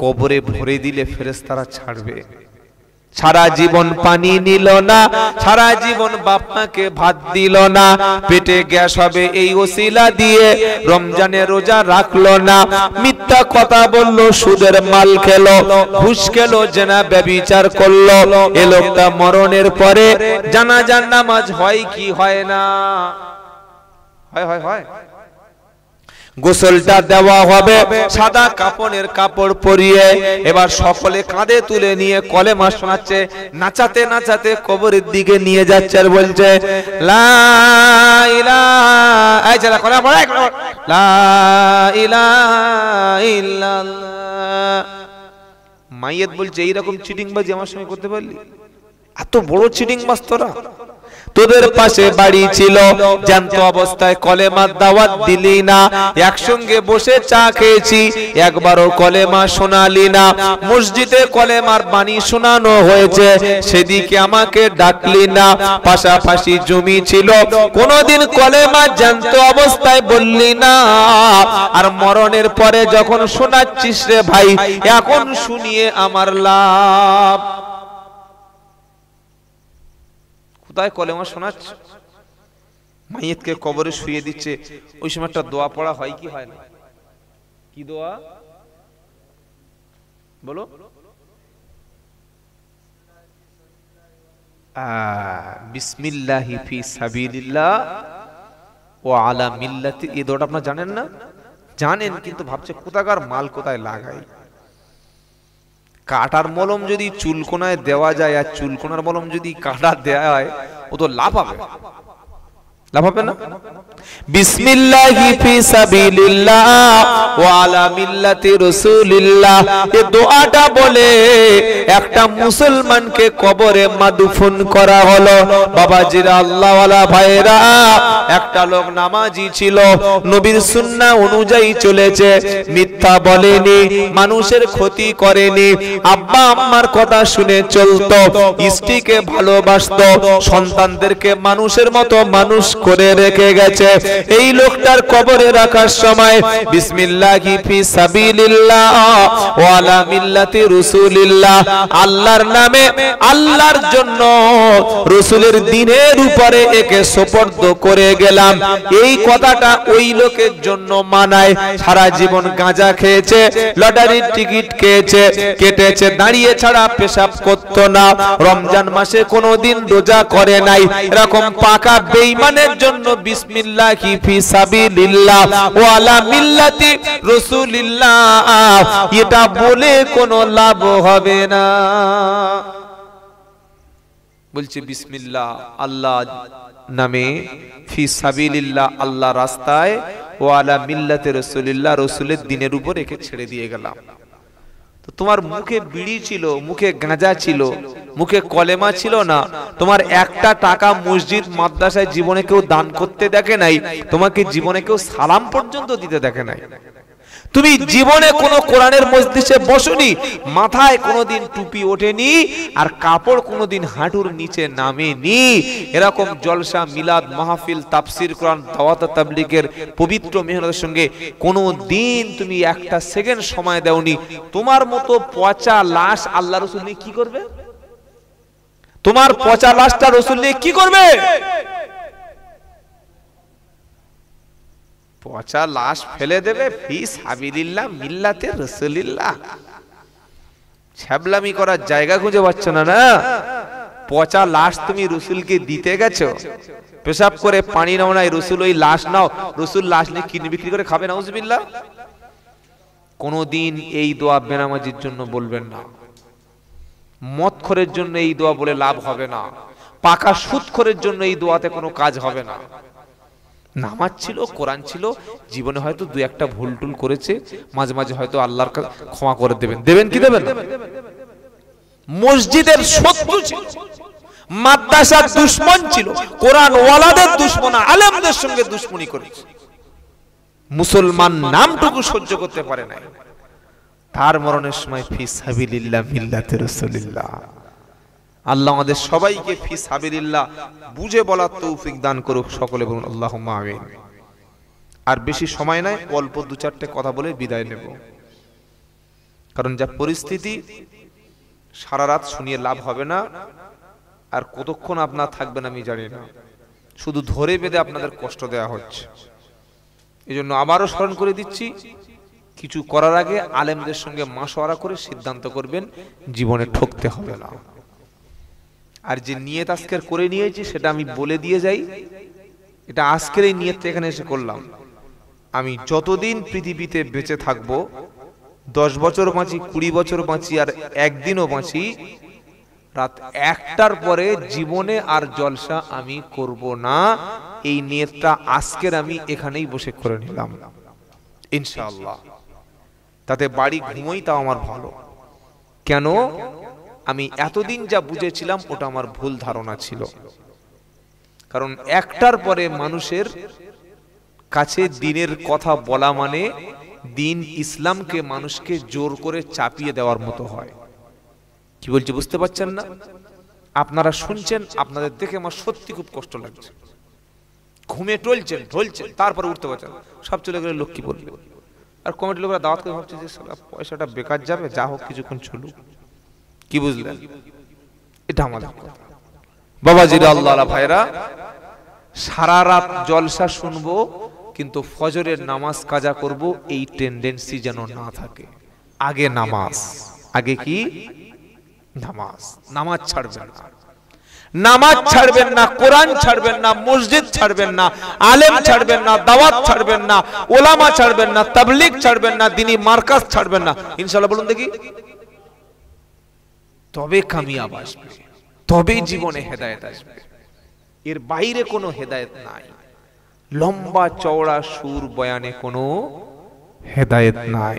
কবরে ভরে দিলে ফেরেশতারা ছাড়বে। সারা জীবন পানি নিল না, সারা জীবন বাপ মাকে ভাত দিল না, পেটে গ্যাস হবে এই ওসিলা দিয়ে রমজানের রোজা রাখলো না, মিথ্যা কথা বললো, সুদের মাল খেলো, ঘুষ খেলো, জেনা ব্যভিচার করলো। এ লোকটা মরণের পরে জানাজার নামাজ হয় কি হয় না? হয়। গোসলটা দেওয়া হবে, সাদা কাপড়ের কাপড় পরিয়ে এবার সকলে কাঁধে তুলে নিয়ে কলেমা শোনাচ্ছে, নাচাতে নাচাতে কবরের দিকে নিয়ে যাচ্ছে আর বলছে লা ইলাহা ইল্লাল্লাহ। মাইয়েত বলছে এইরকম চিটিংবাজি আমার সঙ্গে করতে পারলি? এত বড় চিটিংবাজ তোরা? তোদের পাশে বাড়ি ছিল, জ্যান্ত অবস্থায় কলেমার দাওয়াত দিলি না, একসঙ্গে বসে চা খেয়েছি, একবারও কলেমা শোনালি না, মসজিদে কলেমার বাণী শোনানো হয়েছে, সেদিকে আমাকে ডাকলি না, পাশাপাশি জমি ছিল, কোনদিন কলেমা জ্যান্ত অবস্থায় বললি না, আর মরণের পরে যখন শোনাচ্ছিস রে ভাই, এখন শুনিয়ে আমার লাভ। কোথায় কলেমা শোনাচ্ছ? মাইয়েতকে কবরে শুয়ে দিচ্ছে, ওই সময় একটা দোয়া পড়া হয় কি হয় না? কি দোয়া বলো? বিসমিল্লাহি ফি সাবিলিল্লাহ ওয়া আলা মিল্লাতি। এই দোয়াটা আপনারা জানেন না? জানেন, কিন্তু ভাবছে কোথাকার মাল কোথায় লাগাই। কাটার মলম যদি চুলকোনায় দেওয়া যায় আর চুলকোনার মলম যদি কাটা দেওয়া হয়, ও তো লাভ হবে, লাভ হবে না? বিসমিল্লাহি ফি সাবিলিল্লাহ ওয়া আলা মিল্লাতি রাসূলিল্লাহ, এই দোয়াটা বলে একটা মুসলমানকে কবরে মাদফুন করা হলো। বাবাজিরা, আল্লাহওয়ালা ভাইরা, একটা লোক নামাজি ছিল, নবীর সুন্নাহ অনুযায়ী চলেছে, মিথ্যা বলেনি, মানুষের ক্ষতি করেনি, আব্বা আম্মার কথা শুনে চলতো, স্ত্রীকে ভালোবাসতো, সন্তানদেরকে মানুষের মতো মানুষ করে রেখে গেছে। এই লোকটার কবরে রাখার সময় বিসমিল্লাহি ফি সাবিলিল্লাহ ওয়া আলা মিল্লাতি রাসূলিল্লাহ, আল্লাহর নামে, আল্লাহর জন্য, রাসূলের দ্বীনের উপরে একে সুপর্দ করে গেলাম, এই কথাটা ওই লোকের জন্য মানায়। সারা জীবন গাঁজা খেয়েছে, লটারির টিকিট খেয়েছে, কেটেছে, দাঁড়িয়ে ছাড়া পেশাব করতো না, রমজান মাসে কোনোদিন রোজা করে নাই, এরকম পাকা বেঈমানের জন্য বিসমিল্লাহি ফি সাবিলিল্লাহ ওয়া আলা মিল্লাতি রাসূলিল্লাহ এটা বলে কোনো লাভ হবে না। বলছে বিসমিল্লাহ, আল্লাহ নামে, ফি সাবিলিল্লাহ, আল্লাহ রাস্তায়, ওয়া আলা মিল্লাতি রাসূলিল্লাহ, রাসূলের দ্বীনের উপর একে ছেড়ে দিয়ে গেলাম। তো তোমার মুখে বিড়ি ছিল, মুখে গাঁজা ছিল, মুখে কলেমা ছিল না, তোমার একটা টাকা মসজিদ মাদ্রাসায় জীবনে কেউ দান করতে দেখে নাই, তোমাকে জীবনে কেউ সালাম পর্যন্ত দিতে দেখে নাই, তুমি জীবনে কোনো কোরআনের মজলিসে বসনি, মাথায় কোনোদিন টুপি ওঠেনি, আর কাপড় কোনোদিন হাঁটুর নিচে নামেনি, এরকম জলসা, মিলাদ, মাহফিল, তাফসীর, কোরআন, দাওয়াত, তাবলীগের পবিত্র মেহনতের সঙ্গে কোনোদিন তুমি একটা সেকেন্ড সময় দাওনি। তোমার মতো পচা লাশ আল্লাহ রাসূল নিয়ে কি করবে? তোমার পচা লাশটা রাসূল নিয়ে কি করবে? পচা লাশ ফেলে দেবে ফি সাবিলিল্লাহ মিল্লাতে রাসূলিল্লাহ। ছ্যাবলামি করার জায়গা খুঁজে পাচ্ছ না? না, পচা লাশ তুমি রাসূলকে দিতে গেছো, পেশাব করে পানি নাও নাই, রাসূল ওই লাশ নাও, রাসূল লাশ নিয়ে কিনে বিক্রি করে খাবে, নাউজুবিল্লাহ। কোনদিন এই দোয়া বেনামাজির জন্য বলবেন না, মদখোরের জন্য এই দোয়া বলে লাভ হবে না, পাকা সুদখোরের জন্য এই দোয়াতে কোনো কাজ হবে না। নামাজ ছিল, কোরআন ছিল, জীবনে হয়তো দুই একটা ভুল টুল করেছে, মাঝে মাঝে হয়তো আল্লাহর ক্ষমা করে দেবেন, দেবেন কি দেবেন না? মসজিদের শত্রু ছিল, মাদ্রাসার দুশমন ছিল, কোরআন ওয়ালাদের দুশমন, আলেমদের সঙ্গে দুশমনি করেছে, মুসলমান নামটুকু সহ্য করতে পারে না, তার মরণের সময় ফি সাবিলিল্লাহ মিল্লাতে রাসূলিল্লাহ। আল্লাহ আমাদের সবাইকে ফি সাবিলিল্লাহ বুঝে বলার তৌফিক দান করুক, সকলে বলুন আল্লাহুম্মা আমিন। আর বেশি সময় নাই, অল্প দু চারটে কথা বলে বিদায় নেব, কারণ যা পরিস্থিতি সারা রাত শুনিয়ে লাভ হবে না, আর কতক্ষণ আপনার থাকবেন আমি জানি না, শুধু ধরে বেঁধে আপনাদের কষ্ট দেওয়া হচ্ছে। এই জন্য আবারও স্মরণ করে দিচ্ছি, কিছু করার আগে আলেমদের সঙ্গে মাশওয়ারা করে সিদ্ধান্ত করবেন, জীবনে ঠকতে হবে না। আর যে নিয়ত আজকের করে নিয়েছি সেটা আমি বলে দিয়ে যাই, এটা আজকের এই নিয়তটা এখানে এসে করলাম। আমি যতদিন পৃথিবীতে বেঁচে থাকবো, 10 বছর বাঁচি, 20 বছর বাঁচি, আর একদিনও বাঁচি, রাত 1টার পরে জীবনে আর জলসা আমি করব না। এই নিয়তটা আজকের আমি এখানেই বসে করে নিলাম ইনশাআল্লাহ। তাতে বাড়ি ঘুমোই তাও আমার ভালো। কেন? আমি এতদিন যা বুঝেছিলাম ওটা আমার ভুল ধারণা ছিল। কারণ 1টার পরে মানুষের কাছে দিনের কথা বলা মানে দিন ইসলামকে মানুষকে জোর করে চাপিয়ে দেওয়ার মতো হয়। কি বলছি বুঝতে পারছেন না? আপনারা শুনছেন, আপনাদের দেখে আমার সত্যি খুব কষ্ট লাগছে। ঘুমে ঢলছেন, তারপরে উঠতে পারছেন, সব চলে গেলে লোক কি বলবে? আর কমিটির লোকেরা দাওয়াত করে ভাবছে যে পয়সাটা বেকার যাবে, যা হোক কিছুক্ষণ চলুক। কি বুঝলেন? এটা আমাদের কথা। বাবাজিরা, আল্লাহওয়ালা ভাইরা, সারা রাত জলসা শুনবো কিন্তু ফজরের নামাজ কাজা করব, এই টেন্ডেন্সি যেন না থাকে। আগে নামাজ, আগে কি? নামাজ। নামাজ ছাড়বেন না, নামাজ ছাড়বেন না, কোরআন ছাড়বেন না, মসজিদ ছাড়বেন না, আলেম ছাড়বেন না, দাওয়াত ছাড়বেন না, ওলামা ছাড়বেন না, তাবলীগ ছাড়বেন না, দ্বীনি মার্কাজ ছাড়বেন না। ইনশাআল্লাহ বলুন দেখি। তবে কামিয়াব আসবে, তবে জীবনে হেদায়েত আসবে। এর বাইরে কোনো হেদায়েত নাই। লম্বা চওড়া সুর বয়ানে কোনো হেদায়েত নাই।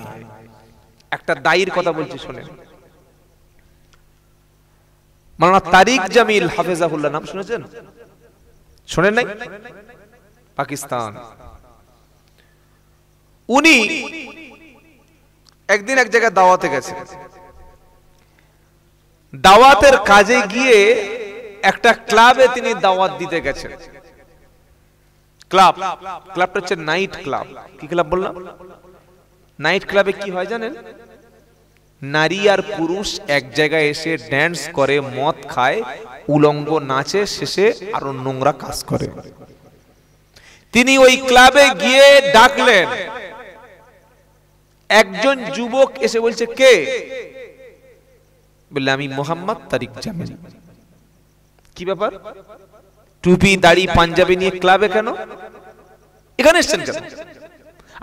একটা দায়ীর কথা বলছি শোনেন। মাওলানা তারিক জামিল হাফেজাহুল্লাহ নাম শুনেছেন? শোনেন নাই? পাকিস্তান। উনি একদিন এক জায়গায় দাওয়াতে গেছেন। দাওয়াতের কাজে গিয়ে একটা ক্লাবে তিনি দাওয়াত দিতে গেছেন। ক্লাবটা হচ্ছে নাইট ক্লাব। কি ক্লাব বললাম? নাইট ক্লাবে কি হয় জানেন? নারী আর পুরুষ এক জায়গায় এসে ড্যান্স করে, মদ খায়, উলঙ্গ নাচে, শেষে আরো নোংরা কাজ করে। তিনি ওই ক্লাবে গিয়ে ডাকলেন, একজন যুবক এসে বলছে, কে? বললে, আমি মোহাম্মদ তারিক জামিল। কি ব্যাপার? টুপি দাড়ি পাঞ্জাবি নিয়ে ক্লাবে কেন? এখানে এসেছেন কেন?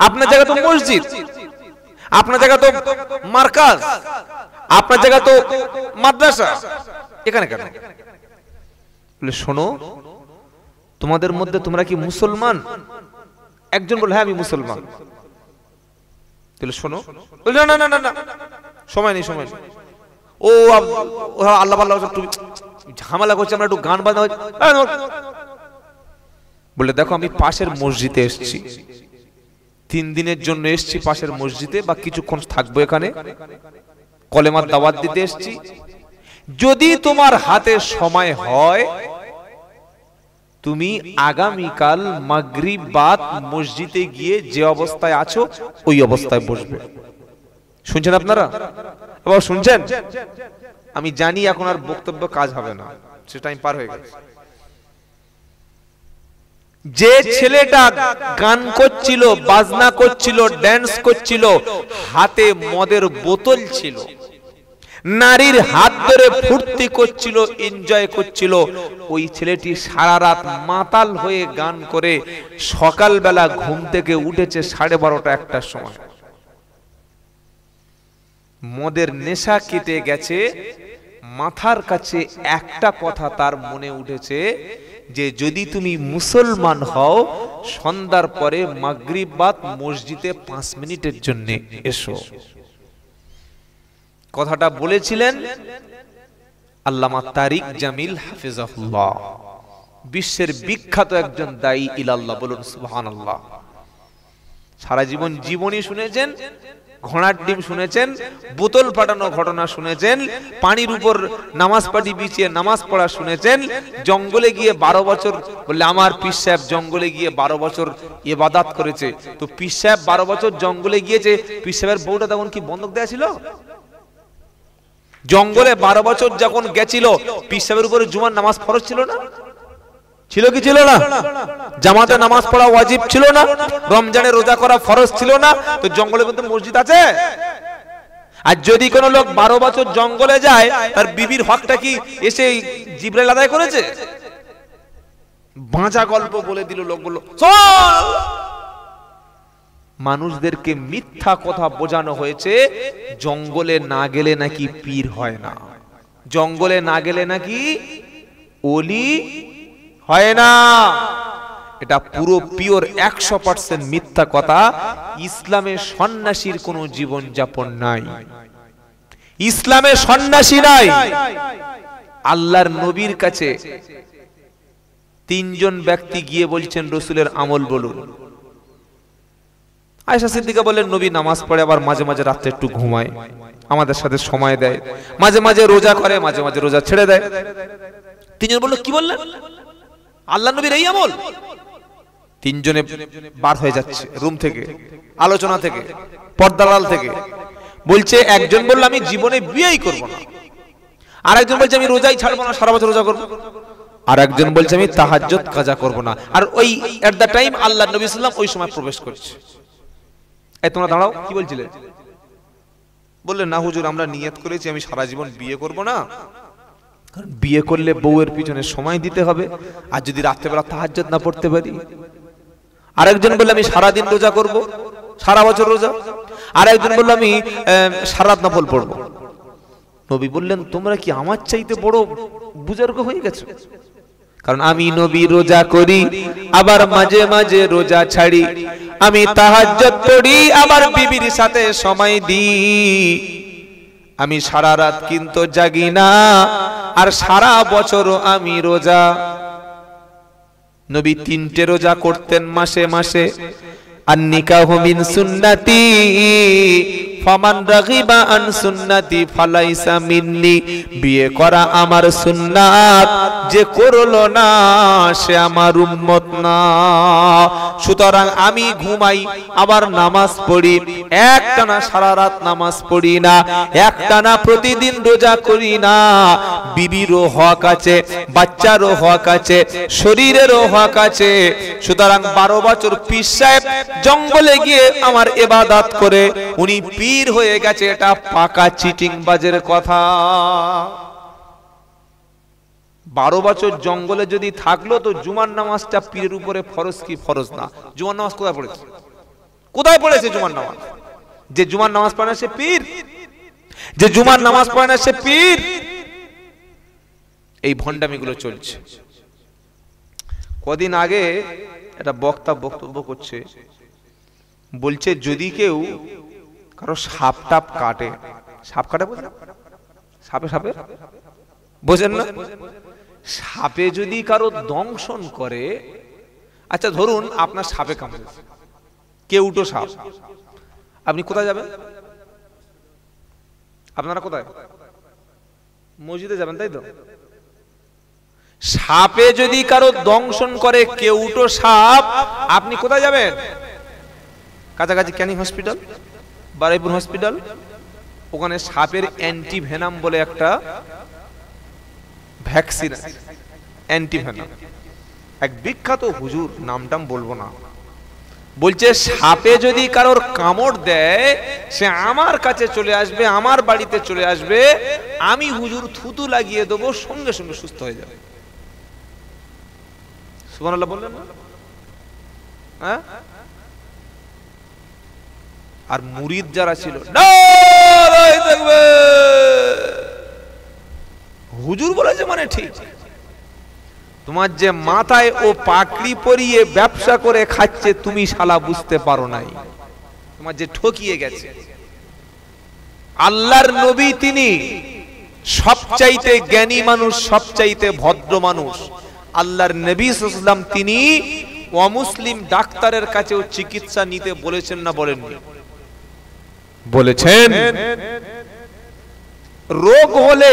আপনার জায়গা তো মসজিদ, আপনার জায়গা তো মার্কাজ, আপনার জায়গা তো মাদ্রাসা, এখানে কেন? বলে, শোনো, তোমাদের মধ্যে তোমরা কি মুসলমান? একজন বলে, হ্যাঁ আমি মুসলমান। তাহলে শোনো। না না না না, সময় নেই, সময় নেই। ও আল্লাহ আল্লাহ ঝামেলা করছে, আমরা একটু গান বাজনা। বলে, দেখো আমি পাশের মসজিদে এসেছি, 3 দিনের জন্য এসেছি পাশের মসজিদে, বা কিছুক্ষণ থাকবো এখানে, কলেমার দাওয়াত দিতে এসেছি। যদি তোমার হাতে সময় হয়, তুমি আগামীকাল মাগরিব বাদ মসজিদে গিয়ে যে অবস্থায় আছো ওই অবস্থায় বসবে। শুনছেন আপনারা? বাবা শুনছেন? আমি জানি এখন আর বক্তব্য কাজ হবে না, সে টাইম পার হয়ে গেছে। যে ছেলেটা গান করছিল, বাজনা করছিল, ড্যান্স করছিল, হাতে মদের বোতল ছিল, নারীর হাত ধরে ফুর্তি করছিল, এনজয় করছিল, ওই ছেলেটি সারা রাত মাতাল হয়ে গান করে সকালবেলা ঘুম থেকে উঠেছে 12:30 1টার সময়। মদের নেশা কেটে গেছে, মাথার কাছে একটা কথা তার মনে উঠেছে যে যদি তুমি মুসলমান হও, সন্ধ্যার পরে মাগরিব বাদ মসজিদে 5 মিনিটের জন্য এসো। কথাটা বলেছিলেন আল্লামা তারিক জামিল হাফিজাহুল্লাহ, বিশ্বের বিখ্যাত একজন দায়ী ইলাল্লাহ। বলুন সুবহানাল্লাহ। সারা জীবন জীবনী শুনেছেন, ঘোড়ার ডিম শুনেছেন, বোতল ফাটানো ঘটনা শুনেছেন, পানির উপর নামাজ পাটি বিছিয়ে নামাজ পড়া শুনেছেন, জঙ্গলে গিয়ে 12 বছর, বললে আমার পীর সাহেব জঙ্গলে গিয়ে 12 বছর ইবাদত করেছে। তো পীর সাহেব 12 বছর জঙ্গলে গিয়েছে, পীর সাহেবের বউটা তখন কি বন্ধক দেয়া ছিল? জঙ্গলে 12 বছর যখন গেছিল, পীর সাহেবের উপরে জুমার নামাজ ফরজ ছিল না? ছিল কি ছিল না? জামাতে নামাজ পড়া ওয়াজিব ছিল না? রমজানে রোজা করা ফরজ ছিল না? তো জঙ্গলের মধ্যে মসজিদ আছে? আর যদি কোনো লোক 12 বছর জঙ্গলে যায়, তার বিবির হকটা কি এসে জিবরাইল আদায় করেছে? বাঁচা গল্প বলে দিল, লোক বলল চল। মানুষদেরকে মিথ্যা কথা বোঝানো হয়েছে, জঙ্গলে না গেলে নাকি পীর হয় না, জঙ্গলে না গেলে নাকি ওলি হয় না। এটা পুরো পিওর 100% মিথ্যা কথা। ইসলামে সন্ন্যাসীর কোনো জীবন যাপন নাই, ইসলামে সন্ন্যাসী নাই। আল্লাহর নবীর কাছে 3 জন ব্যক্তি গিয়ে বলছেন রাসূলের আমল বলুন। আয়েশা সিদ্দিকা বলেন, নবী নামাজ পড়ে, আবার মাঝে মাঝে রাতে একটু ঘুমায়, আমাদের সাথে সময় দেয়, মাঝে মাঝে রোজা করে, মাঝে মাঝে রোজা ছেড়ে দেয়। 3 জন বলল, কি বললেন? আল্লাহর নবীর এই আমল? 3 জনে বার হয়ে যাচ্ছে রুম থেকে, আলোচনা থেকে, পর্দালাল থেকে। বলছে, একজন বলল আমি জীবনে বিয়েই করব না, আর একজন বলছে আমি রোজাই ছাড়বো না, সারা বছর রোজা করব, আর একজন বলছে আমি তাহাজ্জুদ কাজা করব না। আর ওই এট দা টাইম আল্লাহর নবী সাল্লাল্লাহু আলাইহি ওয়াসাল্লাম ওই সময় প্রবেশ করছে। এই তোমরা দাঁড়াও, কি বলছিলে? বললেন, না হুজুর, আমরা নিয়ত করেছি আমি সারা জীবন বিয়ে করব না, কারণ বিয়ে করলে বউয়ের পিছনে সময় দিতে হবে, আর যদি রাত্রেবেলা তাহাজ্জুদ না পড়তে পারি। আরেকজন বলল আমি সারা দিন রোজা করব, সারা বছর রোজা। আরেকজন বলল আমি সারা রাত নফল পড়ব। নবী বললেন, তোমরা কি আমার চাইতে বড় বুজুর্গ হয়ে গেছো? কারণ আমি নবী রোজা করি, আবার মাঝে মাঝে রোজা ছাড়ি, আমি তাহাজ্জুদ পড়ি, আবার বিবির সাথে সময় দিই, আমি সারা রাত কিন্তু জাগি না, আর সারা বছরও আমি রোজা। নবী 3টে রোজা করতেন মাসে মাসে। আর নিকাহু মিন সুন্নতি ফামান রাগিবা আন সুন্নতি ফালাইসা মিন্নি, বিয়ে করা আমার সুন্নাত, যে করলো না সে আমার উম্মত না। সুতরাং আমি ঘুমাই, আবার নামাজ পড়ি, একটানা সারা রাত নামাজ পড়ি না, একটানা প্রতিদিন রোজা করি না। বিবিরও হক আছে, বাচ্চারও হক আছে, শরীরেরও হক আছে। সুতরাং 12 বছর পীর সাহেব জঙ্গলে গিয়ে আমার ইবাদত করে উনি পীর হয়ে গেছে, এটা পাকা চিটিং বাজের কথা। 12 বছর জঙ্গলে যদি থাকলো, তো জুমার নামাজটা পীরের উপরে ফরজ কি ফরজ না? জুমার নামাজ কোথায় পড়েছে? কোথায় পড়েছে জুমার নামাজ? যে জুমার নামাজ পড়ে না সে পীর, যে জুমার নামাজ পড়ে না সে পীর। এই ভণ্ডামিগুলো চলছে। কদিন আগে একটা বক্তা বক্তব্য করছে, বলছে যদি কেউ কারো সাপ টাপ কাটে, সাপ কাটে বোঝেন? সাপে সাপে বোঝেন না? সাপে যদি কারো দংশন করে, আচ্ছা ধরুন আপনার সাপে কামড়েছে, কেউটো সাপ, আপনি কোথায় যাবেন? আপনারা কোথায়? মসজিদে যাবেন, তাই তো? সাপে যদি কারো দংশন করে, কেউটো সাপ, আপনি কোথায় যাবেন? কাছাকাছি ক্যানিং হসপিটাল, বারুইপুর হসপিটাল, ওখানে সাপের অ্যান্টিভেনাম বলে একটা ভ্যাকসিন আছে, অ্যান্টিভেনাম। এক বিখ্যাত হুজুর, নামটাম বলবো না, বলছে সাপে যদি কারোর কামড় দেয়, সে আমার কাছে চলে আসবে, আমার বাড়িতে চলে আসবে, আমি হুজুর থুতু লাগিয়ে দেবো, সঙ্গে সঙ্গে সুস্থ হয়ে যাবে। সুবহানাল্লাহ বললেন না? হ্যাঁ? আর মুরিদ যারা ছিল, হুজুর বলেছে মানে ঠিক। তোমার যে মাথায় ও পাকড়ি পরিয়ে ব্যবসা করে খাচ্ছে, তুমি শালা বুঝতে পারো নাই, তোমার যে ঠকিয়ে গেছে। আল্লাহর নবী তিনি সবচাইতে জ্ঞানী মানুষ, সবচাইতে ভদ্র মানুষ। আল্লাহর নবী সাল্লাল্লাহু আলাইহি ওয়াসাল্লাম তিনি অমুসলিম ডাক্তারের কাছেও চিকিৎসা নিতে বলেছেন না বলেননি? বলেছেন। রোগ হলে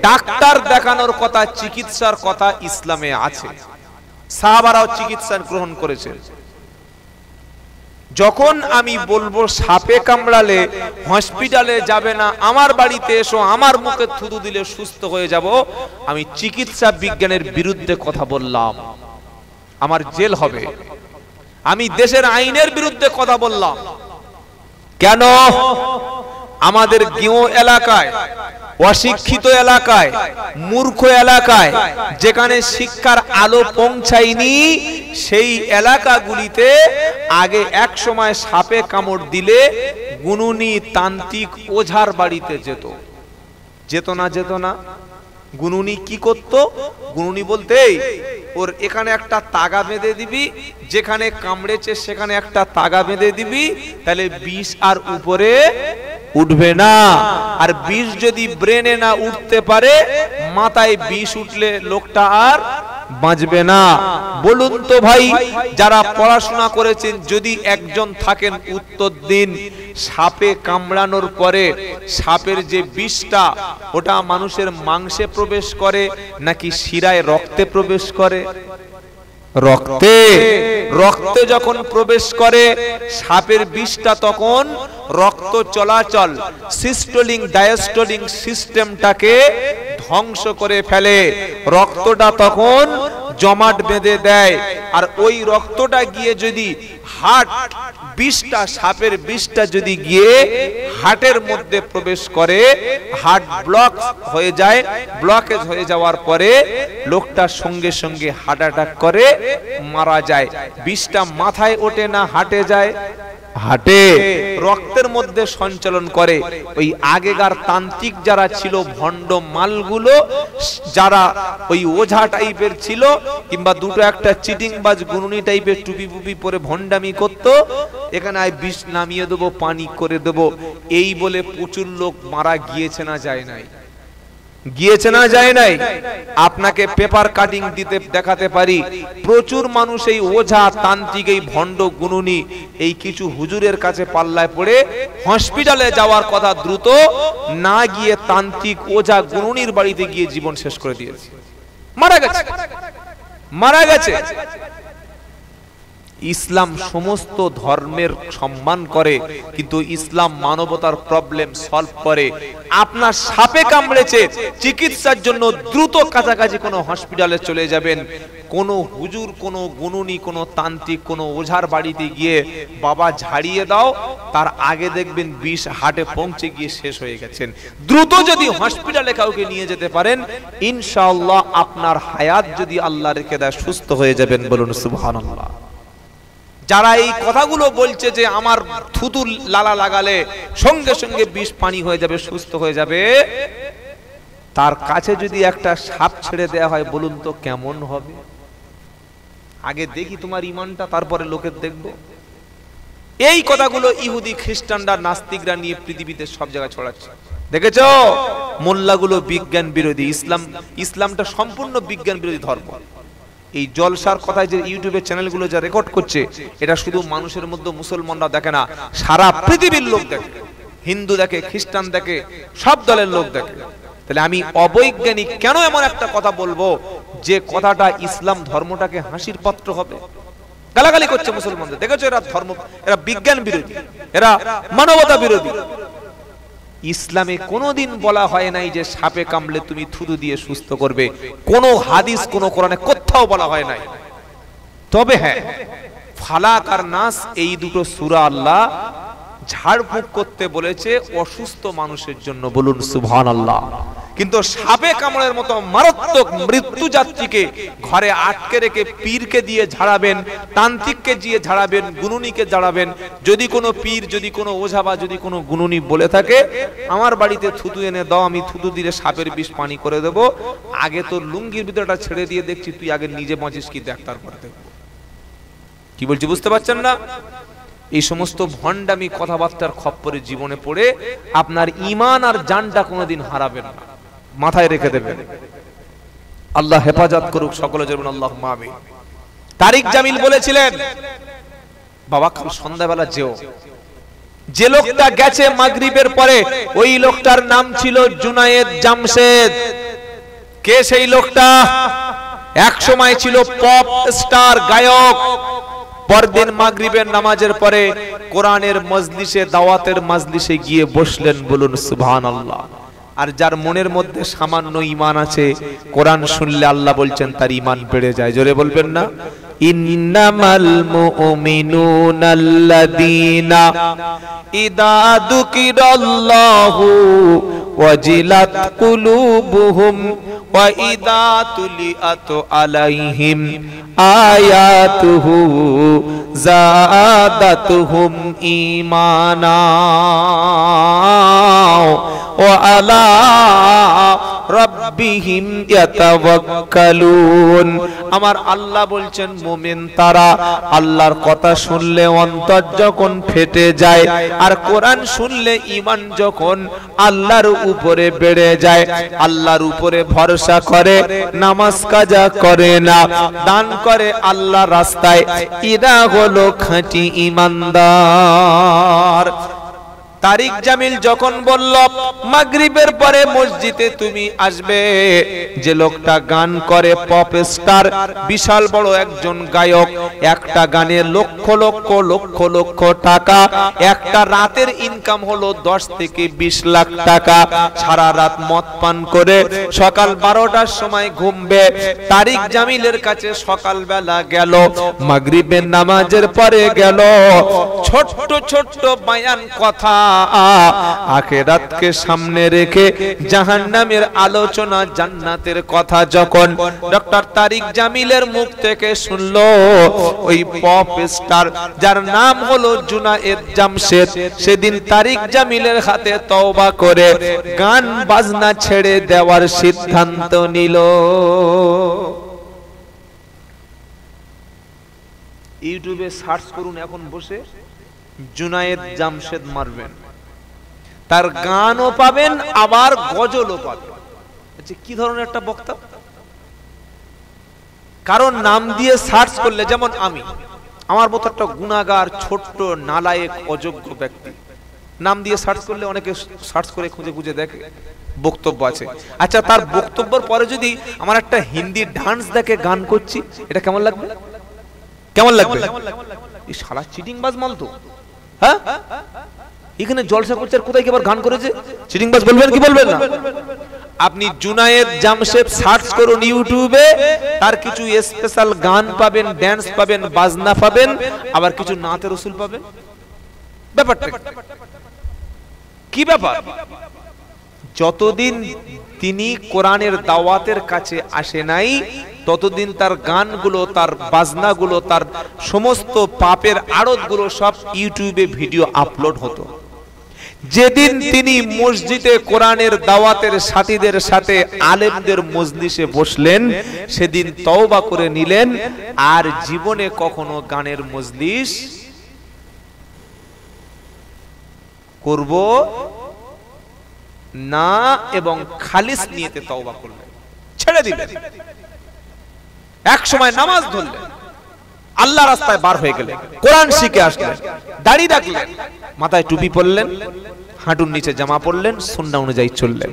ডাক্তার দেখানোর কথা, চিকিৎসার কথা ইসলামে আছে। সাহাবারাও চিকিৎসা গ্রহণ করেছেন। যখন আমি বলবো সাপে কামড়ালে হসপিটালে যাবে না, আমার বাড়িতে এসো, আমার মুখে থুতু দিলে সুস্থ হয়ে যাব, আমি চিকিৎসা বিজ্ঞানের বিরুদ্ধে কথা বললাম, আমার জেল হবে। আমি দেশের আইনের বিরুদ্ধে কথা বললাম। কেন? আমাদের গেঁয়ো এলাকায়, অশিক্ষিত এলাকায়, মূর্খ এলাকায়, যেখানে শিক্ষার আলো পৌঁছায়নি, সেই এলাকাগুলিতে আগে এক সময় সাপে কামড় দিলে গুনুনি তান্ত্রিক ওঝার বাড়িতে যেত। যেত না? যেত না? গুনুনি কি করত? গুনুনি বলতে ওর এখানে একটা তাগা বেঁধে দিবি, যেখানে কামড়েছে সেখানে একটা তাগা বেঁধে দিবি, তাহলে বিষ আর উপরে উঠবে না। আর বিষ যদি ব্রেনে না উঠতে পারে, মাথায় বিষ উঠলে লোকটা আর বাঁচবে না। বলুন তো ভাই, যারা পড়াশোনা করেছেন, যদি একজন থাকেন উত্তর দিন, সাপে কামড়ানোর পরে সাপের যে বিষটা ওটা মানুষের মাংসে প্রবেশ করে নাকি শিরায় রক্তে প্রবেশ করে? রক্তে। রক্তে যখন প্রবেশ করে সাপের বিষটা, তখন রক্ত চলাচল, সিস্টোলিং ডায়াস্টোলিং সিস্টেমটাকে ধ্বংস করে ফেলে। রক্তটা তখন জমাট বেঁধে দেয়, আর ওই রক্তটা গিয়ে যদি হার্ট, বিষটা, সাপের বিষটা যদি গিয়ে হার্টের মধ্যে প্রবেশ করে, হার্ট ব্লক হয়ে যায়। ব্লকেজ হয়ে যাওয়ার পরে লোকটা সঙ্গে সঙ্গে হার্ট অ্যাটাক করে মারা যায়। বিষটা মাথায় ওঠে না হার্টে যায়? হাটে। রক্তের মধ্যে সঞ্চালন করে। ওই আগেকার তান্ত্রিক যারা ছিল, ভণ্ড মালগুলো, যারা ওই ওঝা টাইপের ছিল, কিংবা দুটো একটা চিটিংবাজ গুনুনি টাইপের টুপি পুপি পরে ভণ্ডামি করত, এখানে আয় বিষ নামিয়ে দেবো, পানি করে দেবো, এই বলে প্রচুর লোক মারা গিয়েছে না যায় নাই? গিয়েছে না যায় নাই? আপনাকে পেপার কাটিং দিতে দেখাতে পারি, প্রচুর মানুষ এই ওঝা তান্ত্রিক, এই ভণ্ড গুনুনি, এই কিছু হুজুরের কাছে পাল্লায় পড়ে হসপিটালে যাওয়ার কথা, দ্রুত না গিয়ে তান্ত্রিক ওঝা গুনুনির বাড়িতে গিয়ে জীবন শেষ করে দিয়েছে, মারা গেছে, মারা গেছে। ইসলাম সমস্ত ধর্মের সম্মান করে, কিন্তু ইসলাম মানবতার প্রবলেম সলভ করে। আপনার সাপে কামড়েছে, চিকিৎসার জন্য দ্রুত কাছাকাছি কোনো হসপিটালে চলে যাবেন। কোনো হুজুর, কোনো গুনুনি, কোনো তান্ত্রিক, কোনো ওঝার বাড়িতে গিয়ে বাবা ঝাড়িয়ে দাও, তার আগে দেখবেন বিষ হাটে পৌঁছে গিয়ে শেষ হয়ে গেছেন। দ্রুত যদি হসপিটালে কাউকে নিয়ে যেতে পারেন, ইনশাআল্লাহ আপনার হায়াত যদি আল্লাহ রেখে দেয়, সুস্থ হয়ে যাবেন। বলুন সুবহানাল্লাহ। যারা এই কথাগুলো বলছে যে আমার থুতু লালা লাগালে সঙ্গে সঙ্গে বিষ পানি হয়ে যাবে, সুস্থ হয়ে যাবে, তার কাছে যদি একটা সাপ ছেড়ে দেয়া হয়, বলুন তো কেমন হবে? আগে দেখি তোমার ইমানটা, তারপরে লোকের দেখবো। এই কথাগুলো ইহুদি, খ্রিস্টানরা, নাস্তিকরা নিয়ে পৃথিবীতে সব জায়গায় ছড়াচ্ছে। দেখেছো? মোল্লাগুলো বিজ্ঞান বিরোধী। ইসলামটা সম্পূর্ণ বিজ্ঞান বিরোধী ধর্ম। এই জলসার কথায় যে ইউটিউবের চ্যানেলগুলো যা রেকর্ড করছে, এটা শুধু মানুষের মধ্যে মুসলমানরা দেখে না, সারা পৃথিবীর লোক দেখে। হিন্দু দেখে, খ্রিস্টান দেখে, সব দলের লোক দেখে। তাহলে আমি অবৈজ্ঞানিক কেন এমন একটা কথা বলবো যে কথাটা ইসলাম ধর্মটাকে হাসির পাত্র হবে? গালাগালি করছে মুসলমানদের। দেখেছো? এরা ধর্ম, এরা বিজ্ঞান বিরোধী, এরা মানবতা বিরোধী। ইসলামে কোনোদিন বলা হয় নাই যে সাপে কামড়ে তুমি থুতু দিয়ে সুস্থ করবে। কোনো হাদিস, কোনো কোরআনে কোথাও বলা হয় নাই। তবে হ্যাঁ, ফালাক আর নাস, এই দুটো সূরা আল্লাহ ঝাড়ফুঁক করতে বলেছে অসুস্থ মানুষের জন্য। বলুন সুবহানাল্লাহ। কিন্তু সাপে কামড়ের মতো মারাত্মক মৃত্যু যাত্রীকে ঘরে আটকে রেখে পীরকে দিয়ে ঝাড়াবেন, তান্ত্রিককে দিয়ে ঝাড়াবেন, গুনুনিকে ঝাড়াবেন। যদি কোনো পীর, যদি কোনো ওঝা বা যদি কোনো গুনুনি বলে থাকে আমার বাড়িতে থুতু এনে দাও, আমি থুতু দিলে সাপের বিষ পানি করে দেবো, আগে তোর লুঙ্গির ভিতরটা ছেড়ে দিয়ে দেখছি, তুই আগে নিজে বাঁচিস কি দেখ, তারপরে দেখবো। কি বলছি বুঝতে পারছেন না? এই সমস্ত ভণ্ডামি কথাবার্তার খপ্পরে জীবনে পড়ে আপনার ঈমান আর জানটা কোনোদিন হারাবেন না, মাথায় রেখে দেবেন। আল্লাহ হেফাজত করুক সকলে, যেমন আল্লাহুম্মা আমিন। তারিক জামিল বলেছিলেন, বাবা কাল সন্ধ্যাবেলা যেও। যে লোকটা গেছে মাগরিবের পরে, ওই লোকটার নাম ছিল জুনায়েদ জামশেদ। কে সেই লোকটা? এক সময় ছিল পপ স্টার গায়ক, পরদিন মাগরিবের নামাজের পরে কোরআনের মজলিসে, দাওয়াতের মজলিসে গিয়ে বসলেন। বলুন সুবহানাল্লাহ। আর যার মনের মধ্যে সামান্য ঈমান আছে, কোরআন শুনলে আল্লাহ বলছেন তার ঈমান বেড়ে যায়। জোরে বলবেন না? ইন্নামাল মুমিনুনাল্লাযীনা ইযা যুকিরাল্লাহু ওয়াজিলাত কুলুবুহুম ওয়া ইযা তুলিয়াত আলাইহিম আয়াতুহু যাদাতুহুম ঈমানা ওয়া আলা রাব্বিহিম ইয়াতাওয়াক্কালুন। আমার আল্লাহ বলছেন মুমিন তারা আল্লাহর কথা শুনলে অন্তর যখন ফেটে যায়, আর কোরআন শুনলে ঈমান যখন আল্লাহর উপরে বেড়ে যায়, আল্লাহর উপরে ভরসা করে, নামাজ কাজা করে না, দান করে আল্লাহর রাস্তায়, এরা হলো খাঁটি ঈমানদার। তারিক জামিল যখন বলল মাগরিবের পরে মসজিদে তুমি আসবে, যে লোকটা গান করে, পপ স্টার, বিশাল বড় একজন গায়ক, একটা গানে লক্ষ লক্ষ লক্ষ লক্ষ টাকা, একটা রাতের ইনকাম হলো 10 থেকে 20 লাখ টাকা, সারা রাত মদ পান করে সকাল 12টার সময় ঘুমবে। তারিক জামিলের কাছে সকালবেলা গেল, মাগরিবের নামাজের পরে গেল, ছোট্ট ছোট্ট বায়ান কথা, আখিরাতকে সামনে রেখে জাহান্নামের আলোচনা, জান্নাতের কথা যখন ডক্টর তারিক জামিলের মুখ থেকে শুনলো, ওই পপ স্টার যার নাম হলো জুনায়েদ জামশেদ, সেদিন তারিক জামিলের হাতে তওবা করে গান বাজনা ছেড়ে দেওয়ার সিদ্ধান্ত নিল। ইউটিউবে সার্চ করুন এখন বসে, জুনায়েদ জামশেদ মারবেন, তার গানও পাবেন আবার গজলও পাবেন। আচ্ছা, কি ধরনের একটা বক্তা! কারণ নাম দিয়ে সার্চ করলে, যেমন আমি, আমার মতো একটা গুনাহগার, ছোট্ট নালায়েক, অযোগ্য ব্যক্তি, নাম দিয়ে সার্চ করলে অনেকে সার্চ করে খুঁজে খুঁজে দেখে বক্তব্য আছে। আচ্ছা, তার বক্তব্যের পরে যদি আমার একটা হিন্দি ডান্স দেখে গান করছি, এটা কেমন লাগবে? কেমন লাগবে? এই শালা চিটিংবাজ মাল তো। হ্যাঁ, এখানে জলসা করছে আর কোথায় কি আবার গান করেছে? চিটিংবাজ বলবেন কি বলবেন না? আপনি জুনায়েদ জামশেদ সার্চ করুন ইউটিউবে, তার কিছু স্পেশাল গান পাবেন, ড্যান্স পাবেন, বাজনা পাবেন, আবার কিছু নাতে রসুল পাবেন। ব্যাপারটা কি ব্যাপার? যতদিন তিনি কোরআনের দাওয়াতের কাছে আসে নাই, ততদিন তার গানগুলো, তার বাজনাগুলো, তার সমস্ত পাপের আড়তগুলো সব ইউটিউবে ভিডিও আপলোড হতো। যেদিন তিনি মসজিদে কোরআনের দাওয়াতের সাথীদের সাথে আলেমদের মজলিসে বসলেন, সেদিন তওবা করে নিলেন, আর জীবনে কখনো গানের মজলিস করব না, এবং খালিস নিয়তে তওবা করলেন, ছেড়ে দিলেন। এক সময় নামাজ ধরলেন, আল্লাহ রাস্তায় বার হয়ে গেলেন, কোরআন শিখে আসলেন, দাড়ি রাখলেন, মাথায় টুপি পরলেন, হাঁটুর নিচে জামা পরলেন, সুন্নাহ অনুযায়ী চললেন।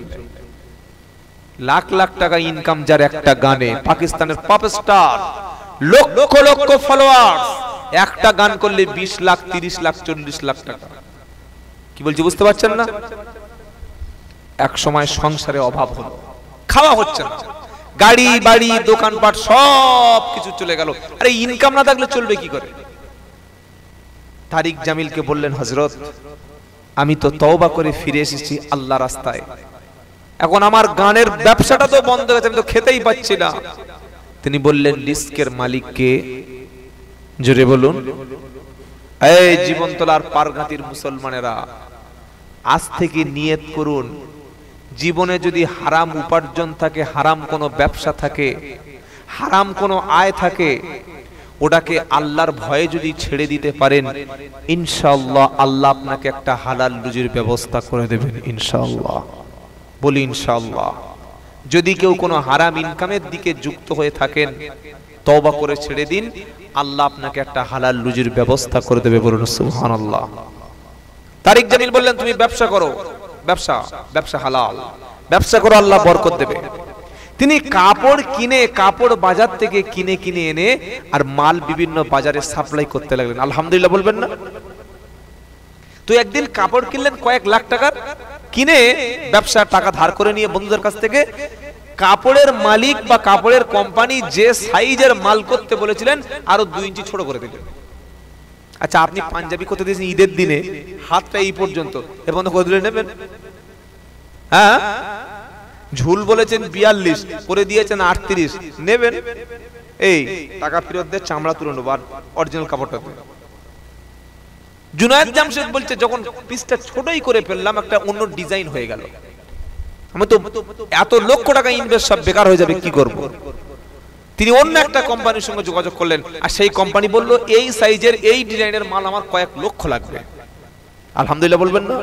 লাখ লাখ টাকা ইনকাম যার একটা গানে, পাকিস্তানের pop star, lakh lakh follower, একটা গান করলে 20 লাখ, 30 লাখ, 40 লাখ টাকা। কি বলছি বুঝতে পারছেন না? এক সময় সংসারে অভাব হলো, খাওয়া হচ্ছে না, গাড়ি বাড়ি দোকানপাট সব কিছু চলে গেল। আরে ইনকাম না থাকলে চলবে কি করে? তারিক জামিলকে বললেন, হযরত, আমি তো তওবা করে ফিরে এসেছি আল্লাহ রাস্তায়, এখন আমার গানের ব্যবসাটা তো বন্ধ হয়ে গেছে, আমি তো খেতেই পাচ্ছি না। তিনি বললেন, রিস্কের মালিক কে? জোরে বলুন। এই জীবনতলার পারগাতির মুসলমানেরা, আজ থেকে নিয়ত করুন, জীবনে যদি হারাম উপার্জন থাকে, হারাম কোনো ব্যবসা থাকে, হারাম কোনো আয় থাকে, ওটাকে আল্লাহর ভয়ে যদি ছেড়ে দিতে পারেন, ইনশাআল্লাহ আল্লাহ আপনাকে একটা হালাল রুজির ব্যবস্থা করে দেবেন ইনশাআল্লাহ। বলি ইনশাআল্লাহ। যদি কেউ কোনো হারাম ইনকামের দিকে যুক্ত হয়ে থাকেন, তওবা করে ছেড়ে দিন, আল্লাহ আপনাকে একটা হালাল রুজির ব্যবস্থা করে দেবে। বলুন সুবহানাল্লাহ। তারিক জামিল বললেন, তুমি ব্যবসা করো, ব্যবসা ব্যবসা হালাল, ব্যবসা করো, আল্লাহ বরকত দেবে। তিনি কাপড় কিনে, কাপড় বাজার থেকে কিনে কিনে এনে আর মাল বিভিন্ন বাজারে সাপ্লাই করতে লাগলেন। আলহামদুলিল্লাহ বলবেন না? তো একদিন কাপড় কিনলেন কয়েক লাখ টাকার, কিনে ব্যবসার টাকা ধার করে নিয়ে বন্ধুদের কাছ থেকে কাপড়ের মালিক বা কাপড়ের কোম্পানি যে সাইজের মাল করতে বলেছিলেন আরো 2 ইঞ্চি ছোট করে দিলেন। আচ্ছা, আপনি পাঞ্জাবি করতে দিয়েছেন ঈদের দিনে, হাতটা এই পর্যন্ত, এর মধ্যে কত দিলে নেবেন? হ্যাঁ, ঝুল বলেছেন 42, করে দিয়েছেন 38, নেবেন? এই টাকা ফেরত দিয়ে চামড়া তুলে নেব আর অরিজিনাল কাপড়টা দেব। জুনায়েদ জামশেদ বলছে যখন পিসটা ছোটই করে ফেললাম, একটা অন্য ডিজাইন হয়ে গেল, আমি তো এত লক্ষ টাকা ইনভেস্ট সব বেকার হয়ে যাবে, কি করব? তিনি অন্য একটা কোম্পানির সঙ্গে যোগাযোগ করলেন, আর সেই কোম্পানি বলল এই সাইজের এই ডিজাইনের মাল আমার কয়েক লক্ষ লাগবে। আলহামদুলিল্লাহ বলবেন না?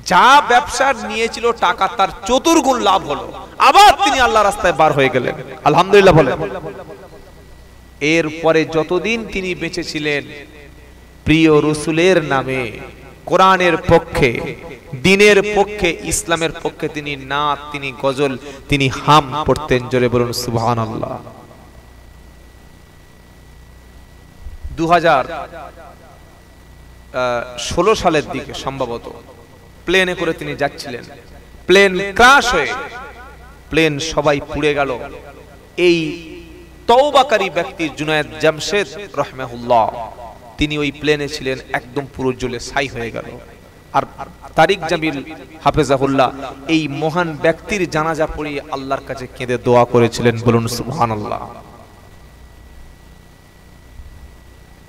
যা ব্যবসা নিয়েছিল টাকা তার 4 গুণ লাভ হলো, আবার তিনি আল্লাহ রাস্তায় বার হয়ে গেলেন। আলহামদুলিল্লাহ বলেন। এরপরে যতদিন তিনি বেঁচে ছিলেন, প্রিয় রাসূলের নামে, কোরআনের পক্ষে, দ্বীনের পক্ষে, ইসলামের পক্ষে তিনি নাত, তিনি গজল, তিনি হাম পড়তেন। জোরে বলুন সুবহানাল্লাহ। 2016 সালের দিকে সম্ভবত প্লেনে করে তিনি যাচ্ছিলেন, প্লেন ক্র্যাশ হয়ে প্লেন সবাই পুড়ে গেল। এই তওবাকারী ব্যক্তি জুনায়েদ জামশেদ রাহমাহুল্লাহ, তিনি ওই প্লেনে ছিলেন, একদম পুরো জ্বলে ছাই হয়ে গেল। আর তারিক জামিল হাফেজাহুল্লাহ এই মহান ব্যক্তির জানাজা পড়িয়ে আল্লাহর কাছে কেঁদে দোয়া করেছিলেন। বলুন সুবহানাল্লাহ।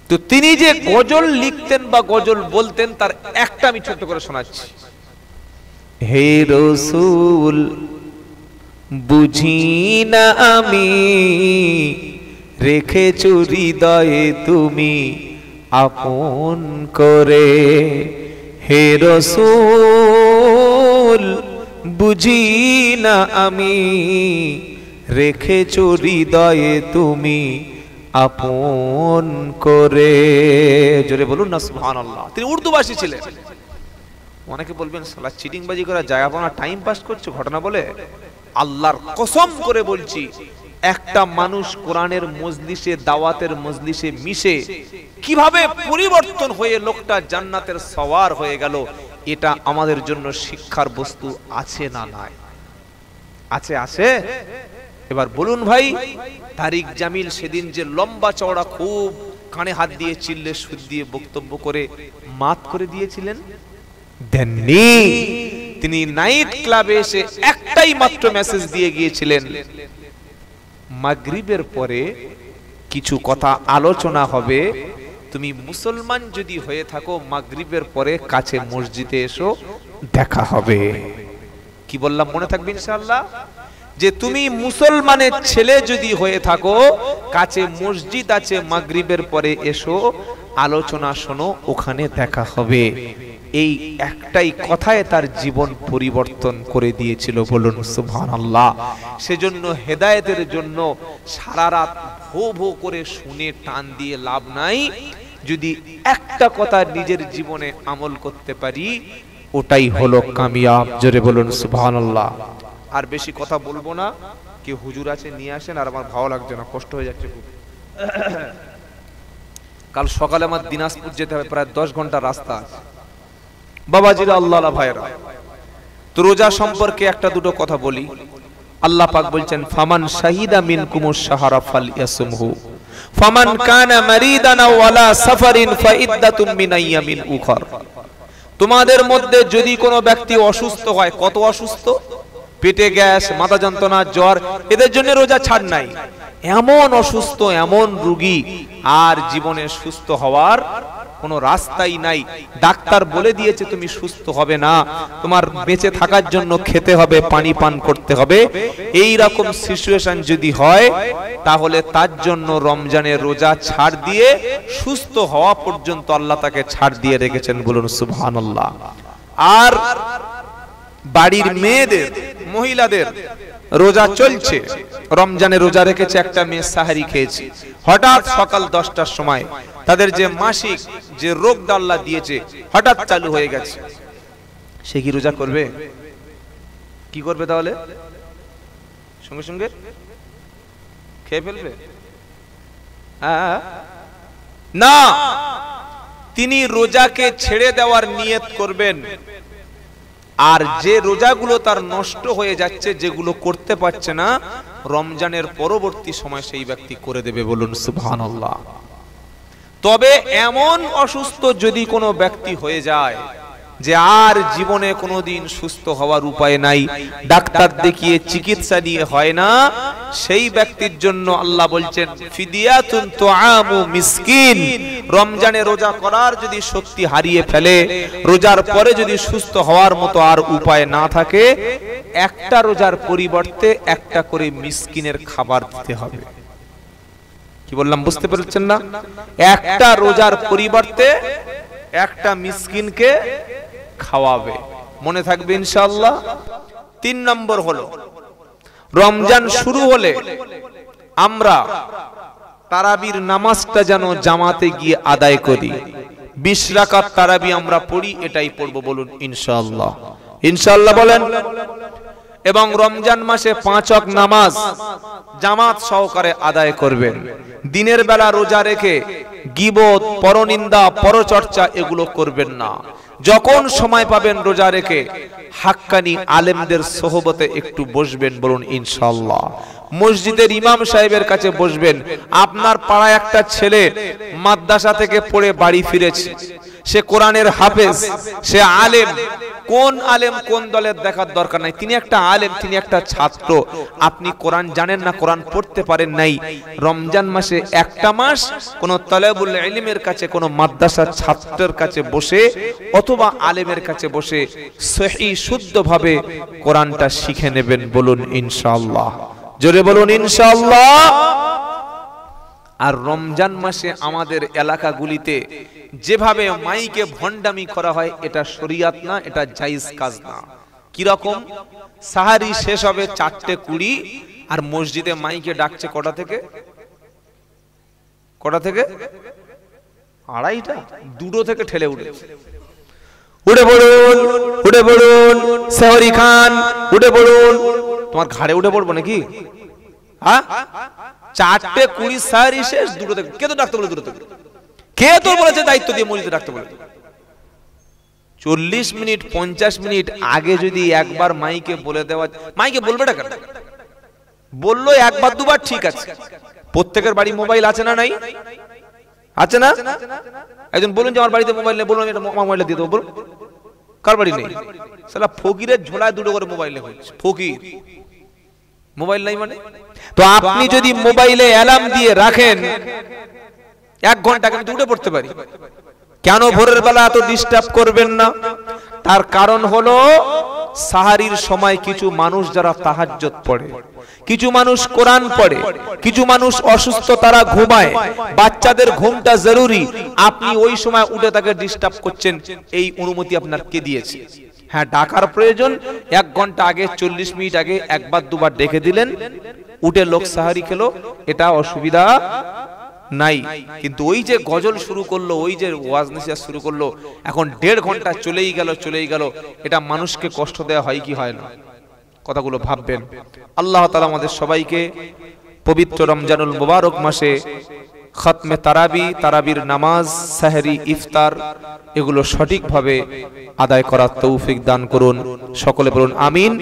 তো তিনি যে গজল লিখতেন বা গজল বলতেন তার একটা আমি ছোট করে শোনাচ্ছি। হে রাসূল বুঝি না আমি, রেখেছো হৃদয়ে তুমি আপন করে। হে রাসূল বুঝি না আমি, রেখেছো হৃদয়ে তুমি আপন করে। জোরে বলুন না সুবহানাল্লাহ। তিনি উর্দুভাষী ছিলেন। অনেকে বলবেন সালা চিটিংবাজি করা জায়গা পাওয়া, টাইম পাস করছে ঘটনা বলে। আল্লাহর কসম করে বলছি, একটা মানুষ কোরআনের মজলিসে, দাওয়াতের মজলিসে মিশে কিভাবে পরিবর্তন হয়ে লোকটা জান্নাতের সওয়ার হয়ে গেল, এটা আমাদের জন্য শিক্ষার বস্তু আছে না নাই? আছে, আছে। এবার বলুন ভাই, তারিক জামিল সেদিন যে লম্বা চওড়া খুব কানে হাত দিয়ে চিল্লে সুদ দিয়ে বক্তব্য করে মাত করে দিয়েছিলেন, দেননি। তিনি নাইট ক্লাবে এসে একটাই মাত্র মেসেজ দিয়ে গিয়েছিলেন, মাগরিবের পরে কিছু কথা আলোচনা হবে, তুমি মুসলমান যদি হয়ে থাকো মাগরিবের পরে কাছে মসজিদে এসো, দেখা হবে। কি বললাম মনে থাকবে ইনশাআল্লাহ? যে তুমি মুসলমানের ছেলে যদি হয়ে থাকো, কাছে মসজিদ আছে, মাগরিবের পরে এসো, আলোচনা শোনো, ওখানে দেখা হবে। এই একটাই কথায় তার জীবন পরিবর্তন করে দিয়েছিল। বলুন সুবহানাল্লাহ। সেজন্য হেদায়েতের জন্য সারা রাত ভো ভো করে শুনে টান দিয়ে লাভ নাই। যদি একটা কথা নিজের জীবনে আমল করতে পারি, ওটাই হলো কামিয়াব। জোরে বলুন সুবহানাল্লাহ। আর বেশি কথা বলবো না। কি হুজুর আছে নিয়ে আসেন, আর আমার ভালো লাগছে না, কষ্ট হয়ে যাচ্ছে খুব। কাল সকালে আমার দিনাজপুর যেতে হবে, প্রায় 10 ঘন্টা রাস্তা আছে। বাবাজিরা, আল্লাহ ভাইরা, তো রোজা সম্পর্কে একটা দুটো কথা বলি। আল্লাহ পাক বলছেন, ফামান শাহিদা মিনকুমুশ শাহরা ফালইয়াসুমহু ফামান কানা মারিদান আও আলা সাফারিন ফাইদ্দাতুম মিন আইয়ামিন উখর। তোমাদের মধ্যে যদি কোনো ব্যক্তি অসুস্থ হয়, কত অসুস্থ, পেটে গ্যাস, মাথা যন্ত্রণা, জ্বর, এদের জন্য রোজা ছাড় নাই। এমন অসুস্থ, এমন রোগী, আর জীবনে সুস্থ হওয়ার কোনো রাস্তাই নাই। ডাক্তার বলে দিয়েছে তুমি সুস্থ হবে না, তোমার বেঁচে থাকার জন্য খেতে হবে, পানি পান করতে হবে। এই রকম সিচুয়েশন যদি হয়, তাহলে তার জন্য রমজানের রোজা ছাড় দিয়ে সুস্থ হওয়া পর্যন্ত আল্লাহ তাকে ছাড় দিয়ে রেখেছেন। বলুন সুবহানাল্লাহ। আর বাড়ির মেয়েদের, মহিলাদের রোজা চলছে, রমজানে রোজা রেখেছে, একটা মেয়ে সাহারি খেয়েছে, হঠাৎ সকাল 10টার সময় তাদের যে মাসিক যে রোগ আল্লাহ দিয়েছে হঠাৎ চালু হয়ে গেছে, সে কি রোজা করবে? কি করবে তাহলে? সঙ্গে সঙ্গে খেয়ে ফেলবে না, তিনি রোজাকে ছেড়ে দেওয়ার নিয়ত করবেন। আর যে রোজাগুলো তার নষ্ট হয়ে যাচ্ছে, যেগুলো করতে পারছে না, রমজানের পরবর্তী সময় সেই ব্যক্তি করে দেবে। বলুন সুবহানাল্লাহ। তবে এমন অসুস্থ যদি কোনো ব্যক্তি হয়ে যায় যে আর জীবনে কোনোদিন সুস্থ হওয়ার উপায় নাই, ডাক্তার দেখিয়ে চিকিৎসা নিয়ে হয় না, সেই ব্যক্তির জন্য আল্লাহ বলছেন ফিদিয়াতুন তুআমু মিসকিন। রমজানে রোজা করার যদি শক্তি হারিয়ে ফেলে, রোজার পরে যদি সুস্থ হওয়ার মতো আর উপায় না থাকে, একটা রোজার পরিবর্তে একটা করে মিসকিনের খাবার দিতে হবে। কি বললাম বুঝতে পেরেছেন না? একটা রোজার পরিবর্তে একটা মিসকিনকে খাওয়াবে। মনে থাকবে ইনশাআল্লাহ। 3 নম্বর হলো, রমজান শুরু হলে আমরা তারাবির নামাজটা যেন জামাতে গিয়ে আদায় করি। 20 রাকাত তারাবি আমরা পড়ি, এটাই পড়বো। বলুন ইনশাআল্লাহ। ইনশাআল্লাহ বলেন। এবং রমজান মাসে 5 ওয়াক্ত নামাজ জামাত সহকারে আদায় করবেন। দিনের বেলা রোজা রেখে গীবত, পরনিন্দা, পরচর্চা এগুলো করবেন না। যখন সময় পাবেন রোজা রেখে হাক্কানি আলেমদের সোহবতে একটু বসবেন। বলুন ইনশাআল্লাহ। মসজিদের ইমাম সাহেবের কাছে বসবেন। আপনার পাড়ায় একটা ছেলে মাদ্রাসা থেকে পড়ে বাড়ি ফিরেছে, সে কোরআনের হাফেজ, সে আলেম। কোন আলেম কোন দলের দেখার দরকার নাই, তিনি একটা আলেম, তিনি একটা ছাত্র। আপনি কোরআন জানেন না, কোরআন পড়তে পারেন নাই, রমজান মাসে একটা মাস কোন তালেবুল ইলমের কাছে, কোন মাদ্রাসার ছাত্রের কাছে বসে অথবা আলেমের কাছে বসে সহি শুদ্ধভাবে কোরআনটা শিখে নেবেন। বলুন ইনশাআল্লাহ। জোরে বলুন ইনশাআল্লাহ। আর রমজান মাসে আমাদের এলাকাগুলিতে যেভাবে মাইকে ভণ্ডামি করা হয়, এটা শরীয়ত না, এটা জায়েজ কাজ না। কি রকম? সাহারি শেষ হবে 4:20 আর মসজিদে মাইকে ডাকছে কটা থেকে? কটা থেকে? 2:30টা। 2টো থেকে ঠেলে উঠেছে। উঠে পড়ুন, উঠে পড়ুন, সাহরি খান উঠে পড়ুন। তোমার ঘাড়ে উঠে পড়বো নাকি? হ্যাঁ, 4:20 সাহারি শেষ, 2টো থেকে। কে তো ডাকতে বলে 2টো থেকে? কে তোর বলেছে দায়িত্ব দিয়ে মসজিদে ডাকতে বলে? 40 মিনিট 50 মিনিট আগে যদি একবার মাইকে বলে দেওয়া, মাইকে বলবে না কেন? বললো একবার দুবার ঠিক আছে। প্রত্যেকের বাড়ি মোবাইল আছে না নাই? আছে না? একজন বলুন যে আমার বাড়িতে মোবাইল নেই, বলুন আমি এটা মোবাইল দিয়ে দেবো। বলুন কার বাড়ি নেই? শালা ফকিরের ঝোলায় 2টো করে মোবাইল লেখছে। ফকির মোবাইল নাই মানে? তো আপনি যদি মোবাইলে অ্যালার্ম দিয়ে রাখেন 1 ঘন্টা, আমি উঠে পড়তে পারি। কেন ভোরের বেলা এত ডিস্টার্ব করবেন না? তার কারণ হলো সাহারির সময় কিছু মানুষ যারা তাহাজ্জুদ পড়ে, কিছু মানুষ কোরআন পড়ে, কিছু মানুষ অসুস্থ, তারা ঘুমায়, বাচ্চাদের ঘুমটা জরুরি। আপনি ওই সময় উঠে তাকে ডিস্টার্ব করছেন, এই অনুমতি আপনার কে দিয়েছে? হ্যাঁ, ডাকার প্রয়োজন। 1 ঘন্টা আগে, 40 মিনিট আগে একবার দুবার ডেকে দিলেন, উঠে লোক সাহারি খেলো, এটা অসুবিধা নাই। কিন্তু ওই যে গজল শুরু করলো, ওই যে ওয়াজ নসিহত শুরু করলো, এখন 1.5 ঘন্টা চলেই গেল, এটা মানুষকে কষ্ট দেওয়া হয় কি হয় না? কথাগুলো ভাববেন। আল্লাহ তাআলা আমাদের সবাইকে পবিত্র রমজানুল মুবারক মাসে খতমে তারাবি, তারাবির নামাজ, সাহরি, ইফতার এগুলো সঠিকভাবে আদায় করার তৌফিক দান করুন। সকলে বলুন আমিন।